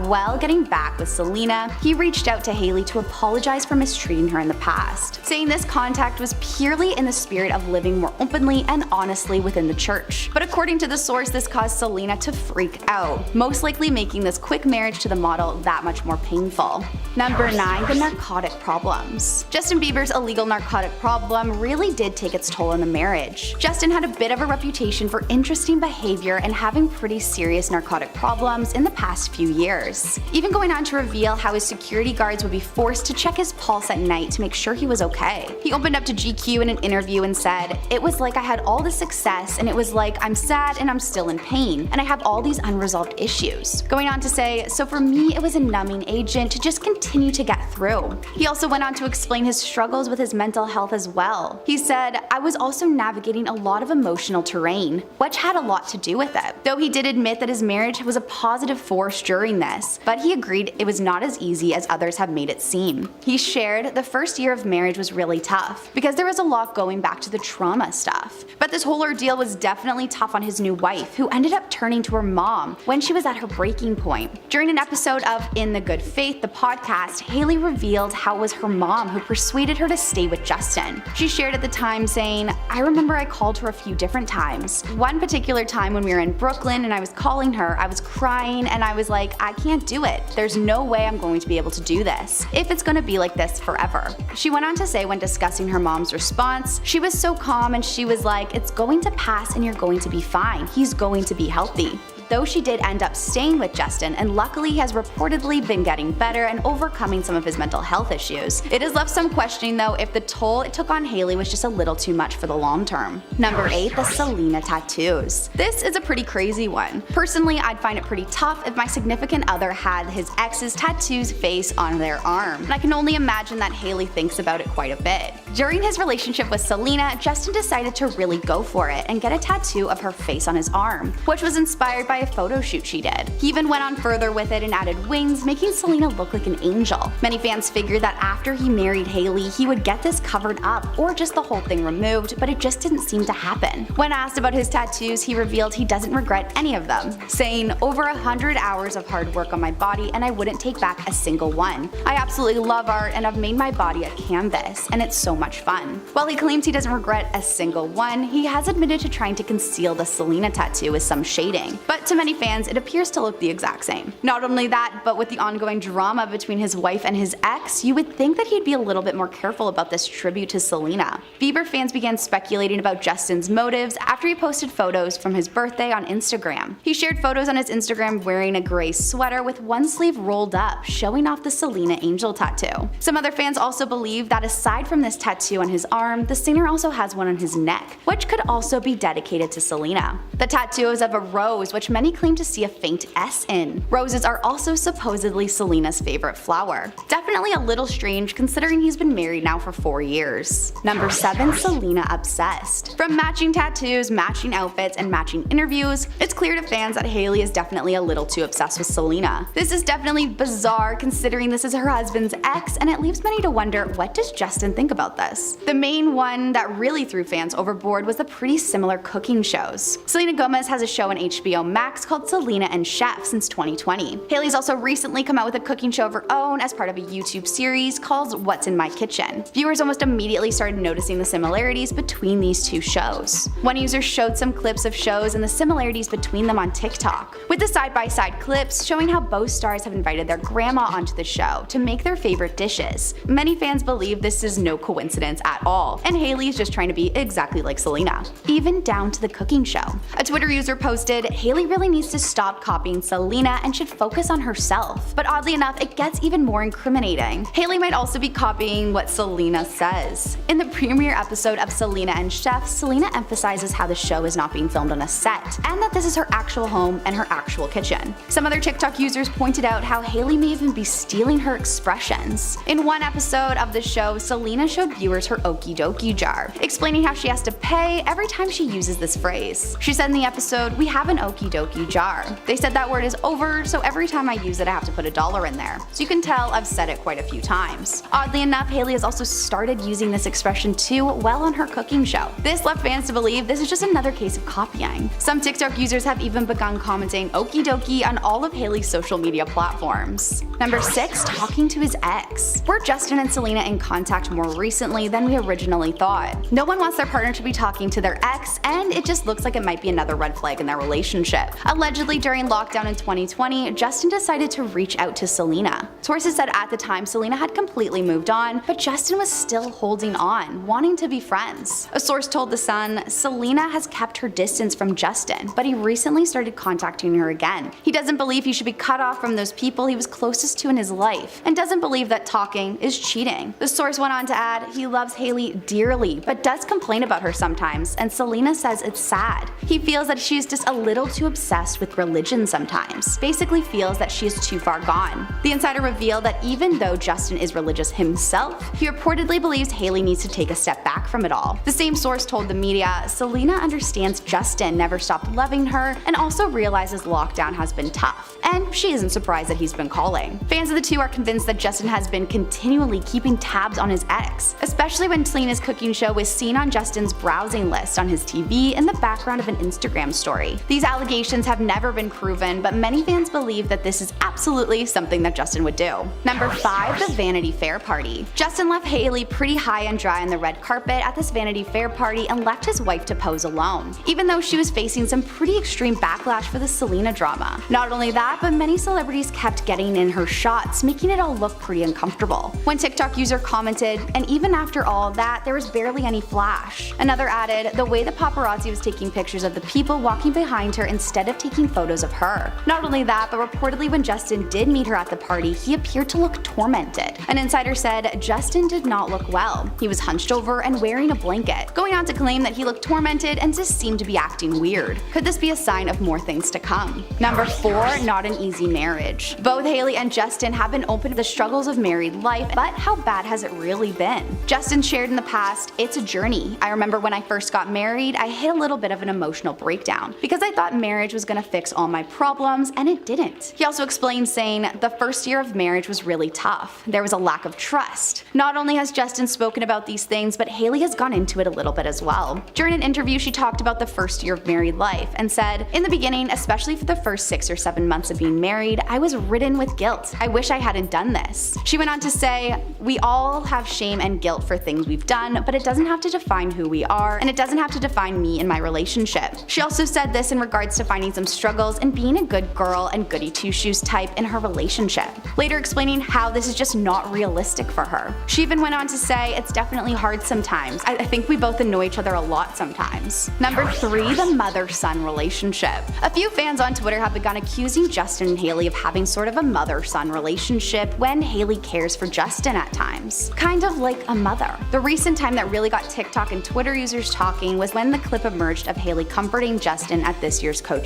while getting back with Selena, he reached out to Hailey to apologize for mistreating her in the past, saying this contact was purely in the spirit of living more openly and honestly within the church. But according to the source, this caused Selena to freak out, most likely making this quick marriage to the model that much more painful. Number 9, the narcotic problems. Justin Bieber's illegal narcotic problem really did take its toll on the marriage. Justin had a bit of a reputation for interesting behavior and having pretty serious narcotic problems in the past few years, even going on to reveal how his security guards would be forced to check his pulse at night to make sure he was okay. He opened up to GQ in an interview and said, "It was like I had all the success, and it was like I'm sad and I'm still in pain, and I have all these unresolved issues." Going on to say, "So for me it was a numbing agent to just continue to get through." He also went on to explain his struggles with his mental health as well. He said, "I was also navigating a lot of emotional terrain, which had a lot to do with it." Though he did admit that his marriage was a positive force during this, but he agreed it was not as easy as others have made it seem. He shared, "The first year of marriage was really tough because there was a lot going back to the trauma stuff. But this whole ordeal was definitely tough on his new wife, who ended up turning to her mom when she was at her breaking point." During an episode of In the Good Faith, the podcast, Hailey revealed how it was her mom who persuaded her to stay with Justin. She shared at the time saying, "I remember I called her a few different times. One particular time when we were in Brooklyn and I was calling her, I was crying and I was like, I can't do it. There's no way I'm going to be able to do this, if it's going to be like this forever." She went on to say when discussing her mom's response, she was so calm and she was like, "It's going to pass and you're going to be fine. He's going to be healthy." Though she did end up staying with Justin, and luckily he has reportedly been getting better and overcoming some of his mental health issues. It has left some questioning though if the toll it took on Hailey was just a little too much for the long term. Number 8, the Selena tattoos. This is a pretty crazy one. Personally, I'd find it pretty tough if my significant other had his ex's tattoos face on their arm, and I can only imagine that Hailey thinks about it quite a bit. During his relationship with Selena, Justin decided to really go for it and get a tattoo of her face on his arm, which was inspired by a photo shoot she did. He even went on further with it and added wings, making Selena look like an angel. Many fans figured that after he married Hailey, he would get this covered up or just the whole thing removed, but it just didn't seem to happen. When asked about his tattoos, he revealed he doesn't regret any of them, saying, "Over 100 hours of hard work on my body and I wouldn't take back a single one. I absolutely love art and I've made my body a canvas and it's so much fun." While he claims he doesn't regret a single one, he has admitted to trying to conceal the Selena tattoo with some shading. But But to many fans, it appears to look the exact same. Not only that, but with the ongoing drama between his wife and his ex, you would think that he'd be a little bit more careful about this tribute to Selena. Bieber fans began speculating about Justin's motives after he posted photos from his birthday on Instagram. He shared photos on his Instagram wearing a gray sweater with one sleeve rolled up, showing off the Selena angel tattoo. Some other fans also believe that aside from this tattoo on his arm, the singer also has one on his neck, which could also be dedicated to Selena. The tattoo is of a rose, which many claim to see a faint S in. Roses are also supposedly Selena's favorite flower. Definitely a little strange considering he's been married now for 4 years. Number 7. Selena obsessed. From matching tattoos, matching outfits, and matching interviews, it's clear to fans that Hailey is definitely a little too obsessed with Selena. This is definitely bizarre considering this is her husband's ex, and it leaves many to wonder, what does Justin think about this? The main one that really threw fans overboard was the pretty similar cooking shows. Selena Gomez has a show on HBO Max called Selena and Chef since 2020. Hailey's also recently come out with a cooking show of her own as part of a YouTube series called What's in My Kitchen. Viewers almost immediately started noticing the similarities between these two shows. One user showed some clips of shows and the similarities between them on TikTok, with the side-by-side clips showing how both stars have invited their grandma onto the show to make their favorite dishes. Many fans believe this is no coincidence at all, and Hailey is just trying to be exactly like Selena, even down to the cooking show. A Twitter user posted, "Hailey really needs to stop copying Selena and should focus on herself." But oddly enough, it gets even more incriminating. Hailey might also be copying what Selena says. In the premiere episode of Selena and Chef, Selena emphasizes how the show is not being filmed on a set, and that this is her actual home and her actual kitchen. Some other TikTok users pointed out how Hailey may even be stealing her expressions. In one episode of the show, Selena showed viewers her okie dokie jar, explaining how she has to pay every time she uses this phrase. She said in the episode, "We have an okie dokie jar. They said that word is over, so every time I use it I have to put $1 in there." So you can tell I've said it quite a few times. Oddly enough, Hailey has also started using this expression too while on her cooking show. This left fans to believe this is just another case of copying. Some TikTok users have even begun commenting okie dokie on all of Hailey's social media platforms. Number 6. Talking to his ex. Were Justin and Selena in contact more recently than we originally thought? No one wants their partner to be talking to their ex, and it just looks like it might be another red flag in their relationship. Allegedly, during lockdown in 2020, Justin decided to reach out to Selena. Sources said at the time Selena had completely moved on, but Justin was still holding on, wanting to be friends. A source told The Sun, "Selena has kept her distance from Justin, but he recently started contacting her again. He doesn't believe he should be cut off from those people he was closest to in his life, and doesn't believe that talking is cheating." The source went on to add, "He loves Hailey dearly, but does complain about her sometimes, and Selena says it's sad. He feels that she's just a little too obsessed with religion sometimes. Basically feels that she is too far gone." The insider revealed that even though Justin is religious himself, he reportedly believes Hailey needs to take a step back from it all. The same source told the media, "Selena understands Justin never stopped loving her and also realizes lockdown has been tough, and she isn't surprised that he's been calling." Fans of the two are convinced that Justin has been continually keeping tabs on his ex, especially when Selena's cooking show was seen on Justin's browsing list on his TV in the background of an Instagram story. These allegations have never been proven, but many fans believe that this is absolutely something that Justin would do. Number 5. The Vanity Fair party. Justin left Hailey pretty high and dry on the red carpet at this Vanity Fair party and left his wife to pose alone, even though she was facing some pretty extreme backlash for the Selena drama. Not only that, but many celebrities kept getting in her shots, making it all look pretty uncomfortable. One TikTok user commented, "And even after all of that, there was barely any flash." Another added, "The way the paparazzi was taking pictures of the people walking behind her instead of taking photos of her." Not only that, but reportedly when Justin did meet her at the party, he appeared to look tormented. An insider said Justin did not look well. He was hunched over and wearing a blanket, going on to claim that he looked tormented and just seemed to be acting weird. Could this be a sign of more things to come? Number 4. Not an easy marriage. Both Hailey and Justin have been open to the struggles of married life, but how bad has it really been? Justin shared in the past, "It's a journey. I remember when I first got married, I hit a little bit of an emotional breakdown because I thought marriage was gonna fix all my problems, and it didn't." He also explained saying, "The first year of marriage was really tough. There was a lack of trust." Not only has Justin spoken about these things, but Hailey has gone into it a little bit as well. During an interview, she talked about the first year of married life and said, "In the beginning, especially for the first 6 or 7 months of being married, I was ridden with guilt. I wish I hadn't done this." She went on to say, "We all have shame and guilt for things we've done, but it doesn't have to define who we are, and it doesn't have to define me in my relationship." She also said this in regards to finding some struggles in being a good girl and goody two-shoes type in her relationship, later explaining how this is just not realistic for her. She even went on to say, "It's definitely hard sometimes. I think we both annoy each other a lot sometimes." Number 3, the mother-son relationship. A few fans on Twitter have begun accusing Justin and Hailey of having sort of a mother-son relationship when Hailey cares for Justin at times. Kind of like a mother. The recent time that really got TikTok and Twitter users talking was when the clip emerged of Hailey comforting Justin at this year's Coachella.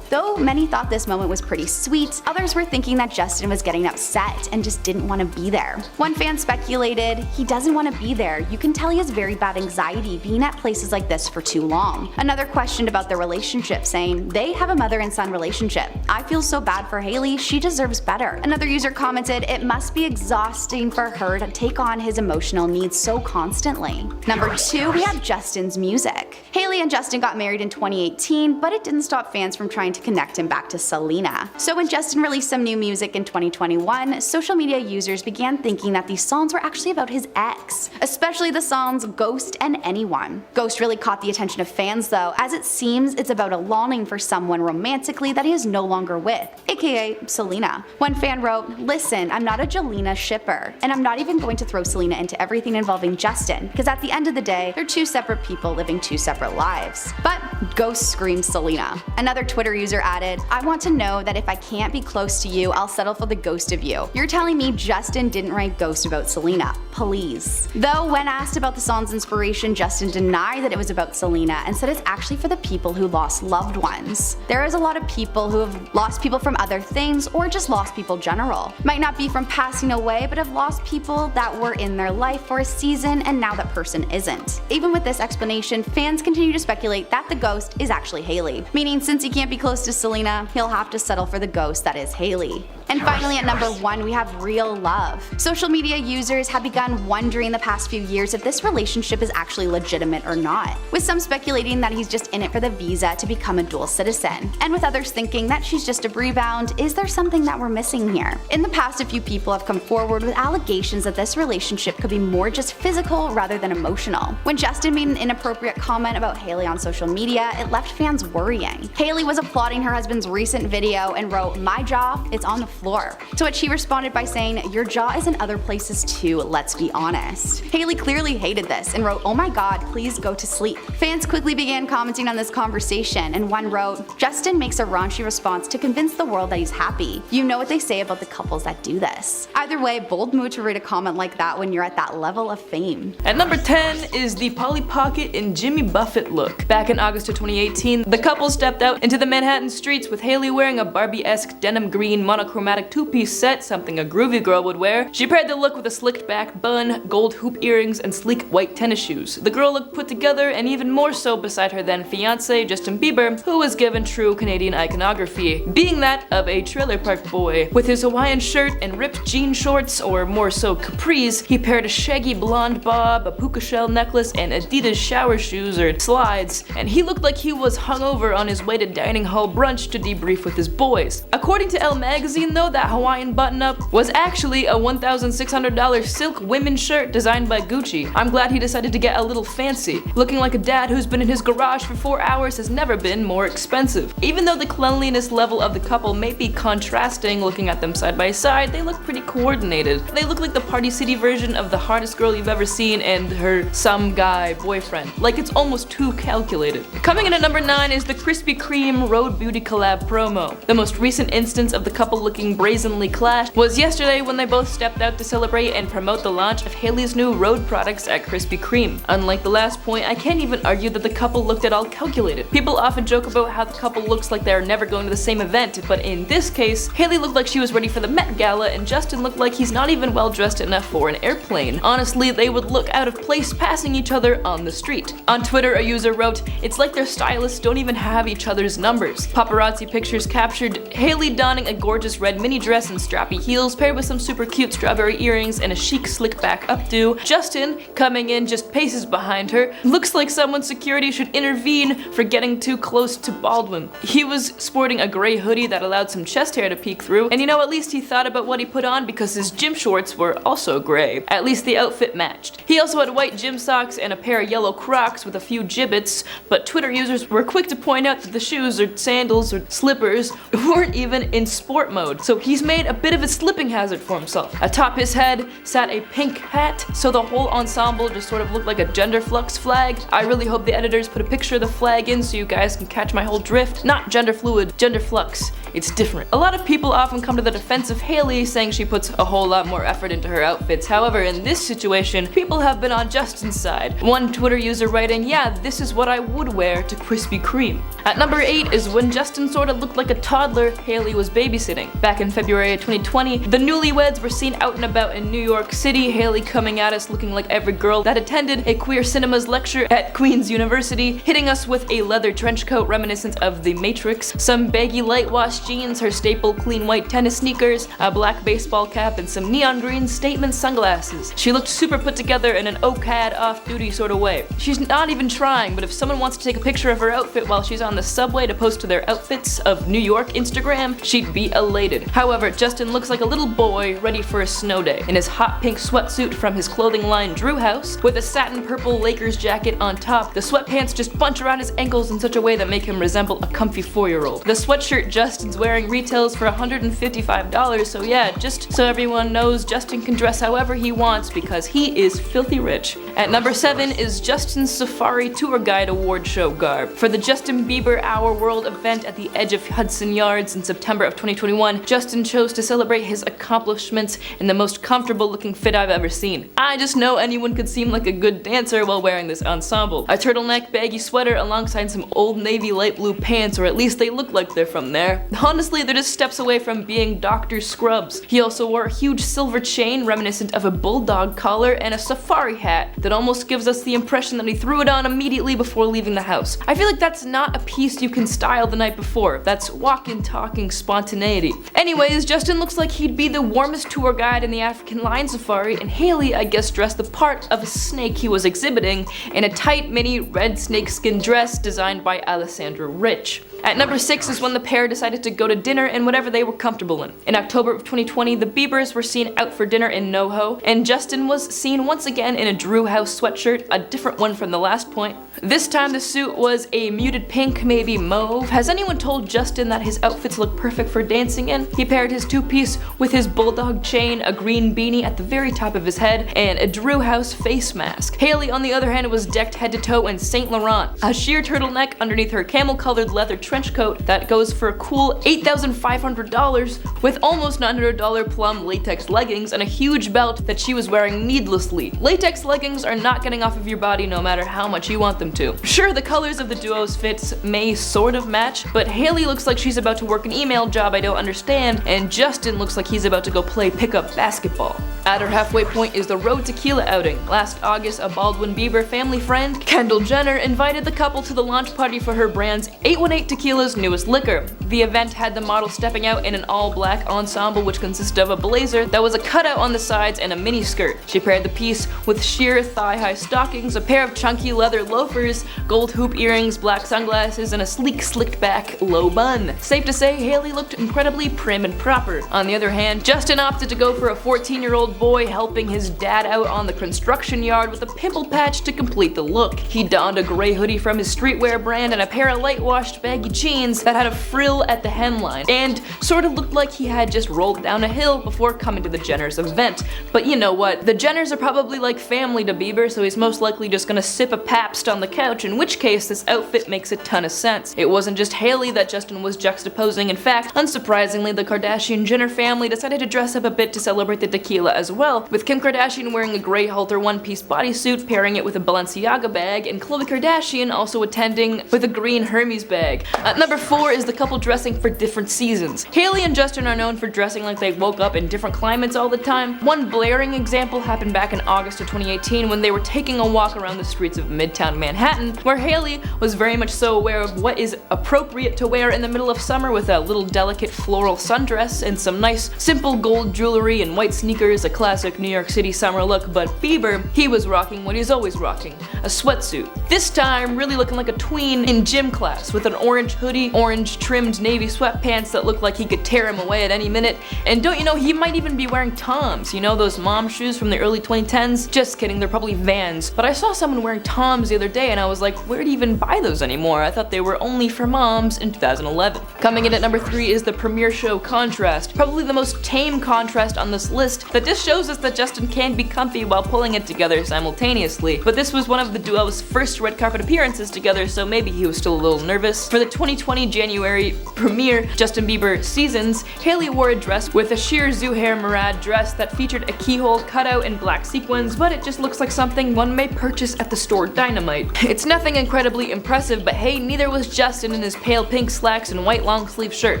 Though many thought this moment was pretty sweet, others were thinking that Justin was getting upset and just didn't want to be there. One fan speculated, "He doesn't want to be there. You can tell he has very bad anxiety being at places like this for too long." Another questioned about their relationship, saying, "They have a mother and son relationship. I feel so bad for Hailey, she deserves better." Another user commented, "It must be exhausting for her to take on his emotional needs so constantly." Number 2, we have Justin's music. Hailey and Justin got married in 2018, but it didn't stop fans from trying to connect him back to Selena. So when Justin released some new music in 2021, social media users began thinking that these songs were actually about his ex, especially the songs Ghost and Anyone. Ghost really caught the attention of fans though, as it seems it's about a longing for someone romantically that he is no longer with, aka Selena. One fan wrote, "Listen, I'm not a Jelena shipper, and I'm not even going to throw Selena into everything involving Justin, because at the end of the day, they're two separate people living two separate lives." But Ghost screams Selena. Another Twitter user added, "I want to know that if I can't be close to you, I'll settle for the ghost of you. You're telling me Justin didn't write Ghost about Selena. Please." Though when asked about the song's inspiration, Justin denied that it was about Selena and said it's actually for the people who lost loved ones. There is a lot of people who have lost people from other things or just lost people general. Might not be from passing away, but have lost people that were in their life for a season and now that person isn't. Even with this explanation, fans continue to speculate that the ghost is actually Hailey, meaning since he can't be close to Selena, he'll have to settle for the ghost that is Hailey. And finally at number 1, we have real love. Social media users have begun wondering the past few years if this relationship is actually legitimate or not, with some speculating that he's just in it for the visa to become a dual citizen, and with others thinking that she's just a rebound. Is there something that we're missing here? In the past, a few people have come forward with allegations that this relationship could be more just physical rather than emotional. When Justin made an inappropriate comment about Hailey on social media, it left fans worrying. Hailey was applauding her husband's recent video and wrote, "My jaw, it's on the floor." To which he responded by saying, "Your jaw is in other places too, let's be honest." Hailey clearly hated this and wrote, "Oh my god, please go to sleep." Fans quickly began commenting on this conversation, and one wrote, "Justin makes a raunchy response to convince the world that he's happy. You know what they say about the couples that do this." Either way, bold move to read a comment like that when you're at that level of fame. At number 10 is the Polly Pocket and Jimmy Buffett look. Back in August of 2018, the couple stepped out into the Manhattan streets with Hailey wearing a Barbie-esque denim green monochromatic two-piece set, something a groovy girl would wear. She paired the look with a slicked back bun, gold hoop earrings, and sleek white tennis shoes. The girl looked put together, and even more so beside her then fiance Justin Bieber, who was given true Canadian iconography, being that of a trailer park boy. With his Hawaiian shirt and ripped jean shorts, or more so capris, he paired a shaggy blonde bob, a puka shell necklace, and Adidas shower shoes or slides, and he looked like he was hungover on his way to dining hall brunch to debrief with his boys. According to Elle magazine though, that Hawaiian button-up was actually a $1,600 silk women's shirt designed by Gucci. I'm glad he decided to get a little fancy. Looking like a dad who's been in his garage for 4 hours has never been more expensive. Even though the cleanliness level of the couple may be contrasting, looking at them side by side, they look pretty coordinated. They look like the Party City version of the hottest girl you've ever seen and her some guy boyfriend. Like it's almost too calculated. Coming in at number 9 is the Krispy Kreme Road Beauty collab promo. The most recent instance of the couple looking brazenly clashed was yesterday when they both stepped out to celebrate and promote the launch of Hailey's new Road products at Krispy Kreme. Unlike the last point, I can't even argue that the couple looked at all calculated. People often joke about how the couple looks like they're never going to the same event, but in this case, Hailey looked like she was ready for the Met Gala and Justin looked like he's not even well dressed enough for an airplane. Honestly, they would look out of place passing each other on the street. On Twitter, a user wrote, "It's like their stylists don't even have each other's numbers." Paparazzi pictures captured Hailey donning a gorgeous red red mini dress and strappy heels paired with some super cute strawberry earrings and a chic slick back updo. Justin, coming in just paces behind her, looks like someone security should intervene for getting too close to Baldwin. He was sporting a gray hoodie that allowed some chest hair to peek through, and you know, at least he thought about what he put on because his gym shorts were also gray. At least the outfit matched. He also had white gym socks and a pair of yellow Crocs with a few gibbets, but Twitter users were quick to point out that the shoes or sandals or slippers weren't even in sport mode, so he's made a bit of a slipping hazard for himself. Atop his head sat a pink hat, so the whole ensemble just sort of looked like a gender flux flag. I really hope the editors put a picture of the flag in so you guys can catch my whole drift. Not gender fluid, gender flux. It's different. A lot of people often come to the defense of Hailey, saying she puts a whole lot more effort into her outfits. However, in this situation, people have been on Justin's side. One Twitter user writing, "Yeah, this is what I would wear to Krispy Kreme." At number 8 is when Justin sorta looked like a toddler Hailey was babysitting. Back in February of 2020, the newlyweds were seen out and about in New York City, Hailey coming at us looking like every girl that attended a queer cinemas lecture at Queen's University, hitting us with a leather trench coat reminiscent of The Matrix, some baggy light wash jeans, her staple clean white tennis sneakers, a black baseball cap, and some neon green statement sunglasses. She looked super put together in an OCAD off-duty sort of way. She's not even trying, but if someone wants to take a picture of her outfit while she's on the subway to post to their outfits of New York Instagram, she'd be elated. However, Justin looks like a little boy ready for a snow day in his hot pink sweatsuit from his clothing line Drew House, with a satin purple Lakers jacket on top. The sweatpants just bunch around his ankles in such a way that make him resemble a comfy 4-year-old. The sweatshirt Justin's wearing retails for $155, so yeah, just so everyone knows, Justin can dress however he wants because he is filthy rich. At number 7 is Justin's Safari Tour Guide award show garb. For the Justin Bieber Our World event at the edge of Hudson Yards in September of 2021, Justin chose to celebrate his accomplishments in the most comfortable looking fit I've ever seen. I just know anyone could seem like a good dancer while wearing this ensemble. A turtleneck baggy sweater alongside some Old Navy light blue pants, or at least they look like they're from there. Honestly, they're just steps away from being Dr. Scrubs. He also wore a huge silver chain reminiscent of a bulldog collar and a safari hat that almost gives us the impression that he threw it on immediately before leaving the house. I feel like that's not a piece you can style the night before. That's walking, talking spontaneity. Anyways, Justin looks like he'd be the warmest tour guide in the African lion safari, and Hailey, I guess, dressed the part of a snake he was exhibiting in a tight mini red snakeskin dress designed by Alessandra Rich. At number 6 is when the pair decided to go to dinner in whatever they were comfortable in. In October of 2020, the Biebers were seen out for dinner in NoHo, and Justin was seen once again in a Drew House sweatshirt, a different one from the last point. This time the suit was a muted pink, maybe mauve. Has anyone told Justin that his outfits look perfect for dancing in? He paired his two-piece with his bulldog chain, a green beanie at the very top of his head, and a Drew House face mask. Hailey, on the other hand, was decked head to toe in Saint Laurent, a sheer turtleneck underneath her camel-colored leather trench coat that goes for a cool $8,500, with almost $900 plum latex leggings and a huge belt that she was wearing needlessly. Latex leggings are not getting off of your body no matter how much you want them to. Sure, the colors of the duo's fits may sort of match, but Hailey looks like she's about to work an email job I don't understand, and Justin looks like he's about to go play pickup basketball. At her halfway point is the Road Tequila outing. Last August, a Baldwin Bieber family friend, Kendall Jenner, invited the couple to the launch party for her brand's 818 Tequila's newest liquor. The event had the model stepping out in an all-black ensemble which consisted of a blazer that was a cutout on the sides and a mini skirt. She paired the piece with sheer thigh-high stockings, a pair of chunky leather loafers, gold hoop earrings, black sunglasses, and a sleek, slicked-back low bun. Safe to say, Hailey looked incredibly prim and proper. On the other hand, Justin opted to go for a 14-year-old boy helping his dad out on the construction yard with a pimple patch to complete the look. He donned a gray hoodie from his streetwear brand and a pair of light-washed baggy jeans that had a frill at the hemline, and sort of looked like he had just rolled down a hill before coming to the Jenners event. But you know what? The Jenners are probably like family to Bieber, so he's most likely just gonna sip a Pabst on the couch, in which case this outfit makes a ton of sense. It wasn't just Hailey that Justin was juxtaposing. In fact, unsurprisingly, the Kardashian-Jenner family decided to dress up a bit to celebrate the tequila as as well, with Kim Kardashian wearing a grey halter one-piece bodysuit, pairing it with a Balenciaga bag, and Khloe Kardashian also attending with a green Hermes bag. Number 4 is the couple dressing for different seasons. Hailey and Justin are known for dressing like they woke up in different climates all the time. One blaring example happened back in August of 2018 when they were taking a walk around the streets of Midtown Manhattan, where Hailey was very much so aware of what is appropriate to wear in the middle of summer, with a little delicate floral sundress and some nice simple gold jewelry and white sneakers, a classic New York City summer look. But Bieber, he was rocking what he's always rocking, a sweatsuit. This time really looking like a tween in gym class, with an orange hoodie, orange trimmed navy sweatpants that look like he could tear him away at any minute. And don't you know, he might even be wearing Toms, you know, those mom shoes from the early 2010s? Just kidding, they're probably Vans. But I saw someone wearing Toms the other day and I was like, where do you even buy those anymore? I thought they were only for moms in 2011. Coming in at number 3 is the premiere show contrast, probably the most tame contrast on this list, that just shows us that Justin can be comfy while pulling it together simultaneously. But this was one of the duo's first red carpet appearances together, so maybe he was still a little nervous. For the 2020 January premiere Justin Bieber Seasons, Hailey wore a dress with a sheer Zuhair Murad dress that featured a keyhole cutout in black sequins, but it just looks like something one may purchase at the store Dynamite. It's nothing incredibly impressive, but hey, neither was Justin in his pale pink slacks and white long sleeve shirt.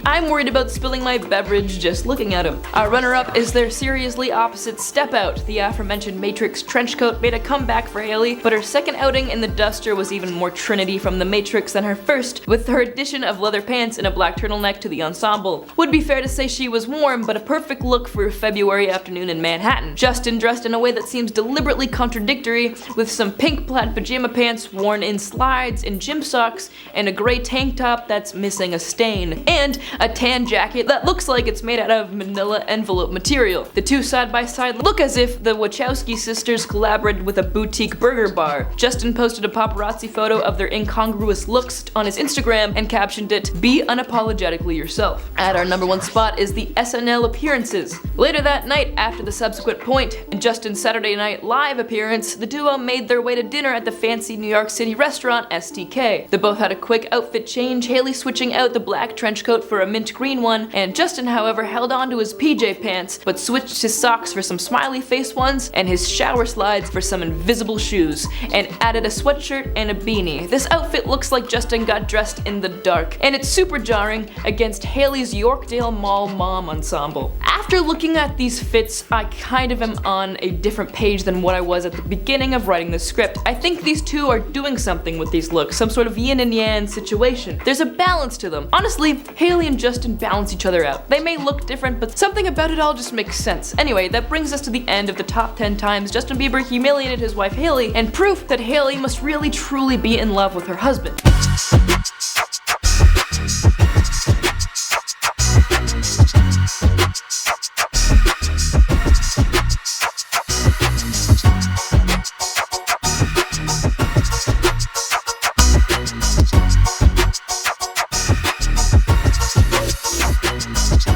I'm worried about spilling my beverage just looking at him. Our runner-up is their seriously opposite step out. The aforementioned Matrix trench coat made a comeback for Hailey, but her second outing in the duster was even more Trinity from the Matrix than her first, with her addition of leather pants and a black turtleneck to the ensemble. Would be fair to say she was warm, but a perfect look for a February afternoon in Manhattan. Justin dressed in a way that seems deliberately contradictory, with some pink plaid pajama pants worn in slides and gym socks, and a gray tank top that's missing a stain, and a tan jacket that looks like it's made out of manila envelope material. The two side by side look as if the Wachowski sisters collaborated with a boutique burger bar. Justin posted a paparazzi photo of their incongruous looks on his Instagram and captioned it, "Be unapologetically yourself." At our number 1 spot is the SNL appearances. Later that night, after the subsequent point and Justin's Saturday Night Live appearance, the duo made their way to dinner at the fancy New York City restaurant STK. They both had a quick outfit change, Hailey switching out the black trench coat for a mint green one, and Justin, however, held on to his PJ pants but switched his socks for some smiley face ones and his shower slides for some invisible shoes, and added a sweatshirt and a beanie. This outfit looks like Justin got dressed in the dark, and it's super jarring against Hailey's Yorkdale Mall mom ensemble. After looking at these fits, I kind of am on a different page than what I was at the beginning of writing the script. I think these two are doing something with these looks, some sort of yin and yang situation. There's a balance to them. Honestly, Hailey and Justin balance each other out. They may look different, but something about it all just makes sense. Anyway, that brings us to the end of the top 10 times Justin Bieber humiliated his wife Hailey, and proof that Hailey must really truly be in love with her husband.